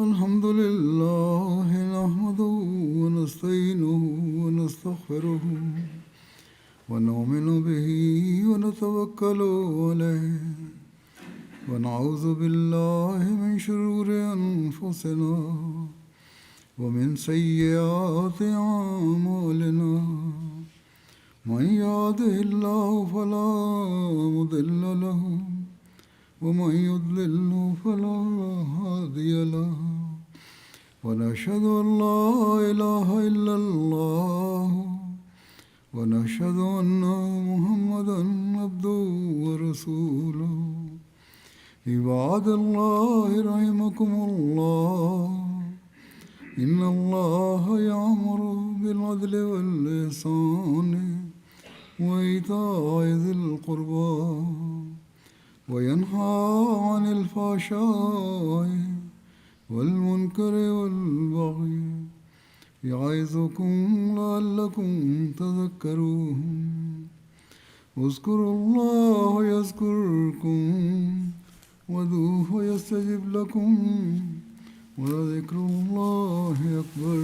അൽഹംദുലില്ലാഹി നഹ്മദുഹു വനസ്തഈനുഹു വനസ്തഗ്ഫിറുഹു വനുഅ്മിനു ബിഹി വനതവക്കലു അലൈഹി വനഊദു ബില്ലാഹി മിൻ ശുറൂരി അൻഫുസിനാ വമിൻ സയ്യിആതി അഅ്മാലിനാ മൻ യഹ്ദിഹില്ലാഹു ഫലാ മുദില്ല ലഹു ومن يضلل فلا هادي له ونشهد أن لا إله إلا الله ونشهد أن محمدا عبده ورسوله عباد الله رحمكم الله إن الله يأمر بالعدل والإحسان وإيتاء ذي القربى وينهى عن الفحشاء والمنكر والبغي يعظكم لعلكم تذكرون اذكروا الله يذكركم وادعوه يستجب لكم ولذكر الله أكبر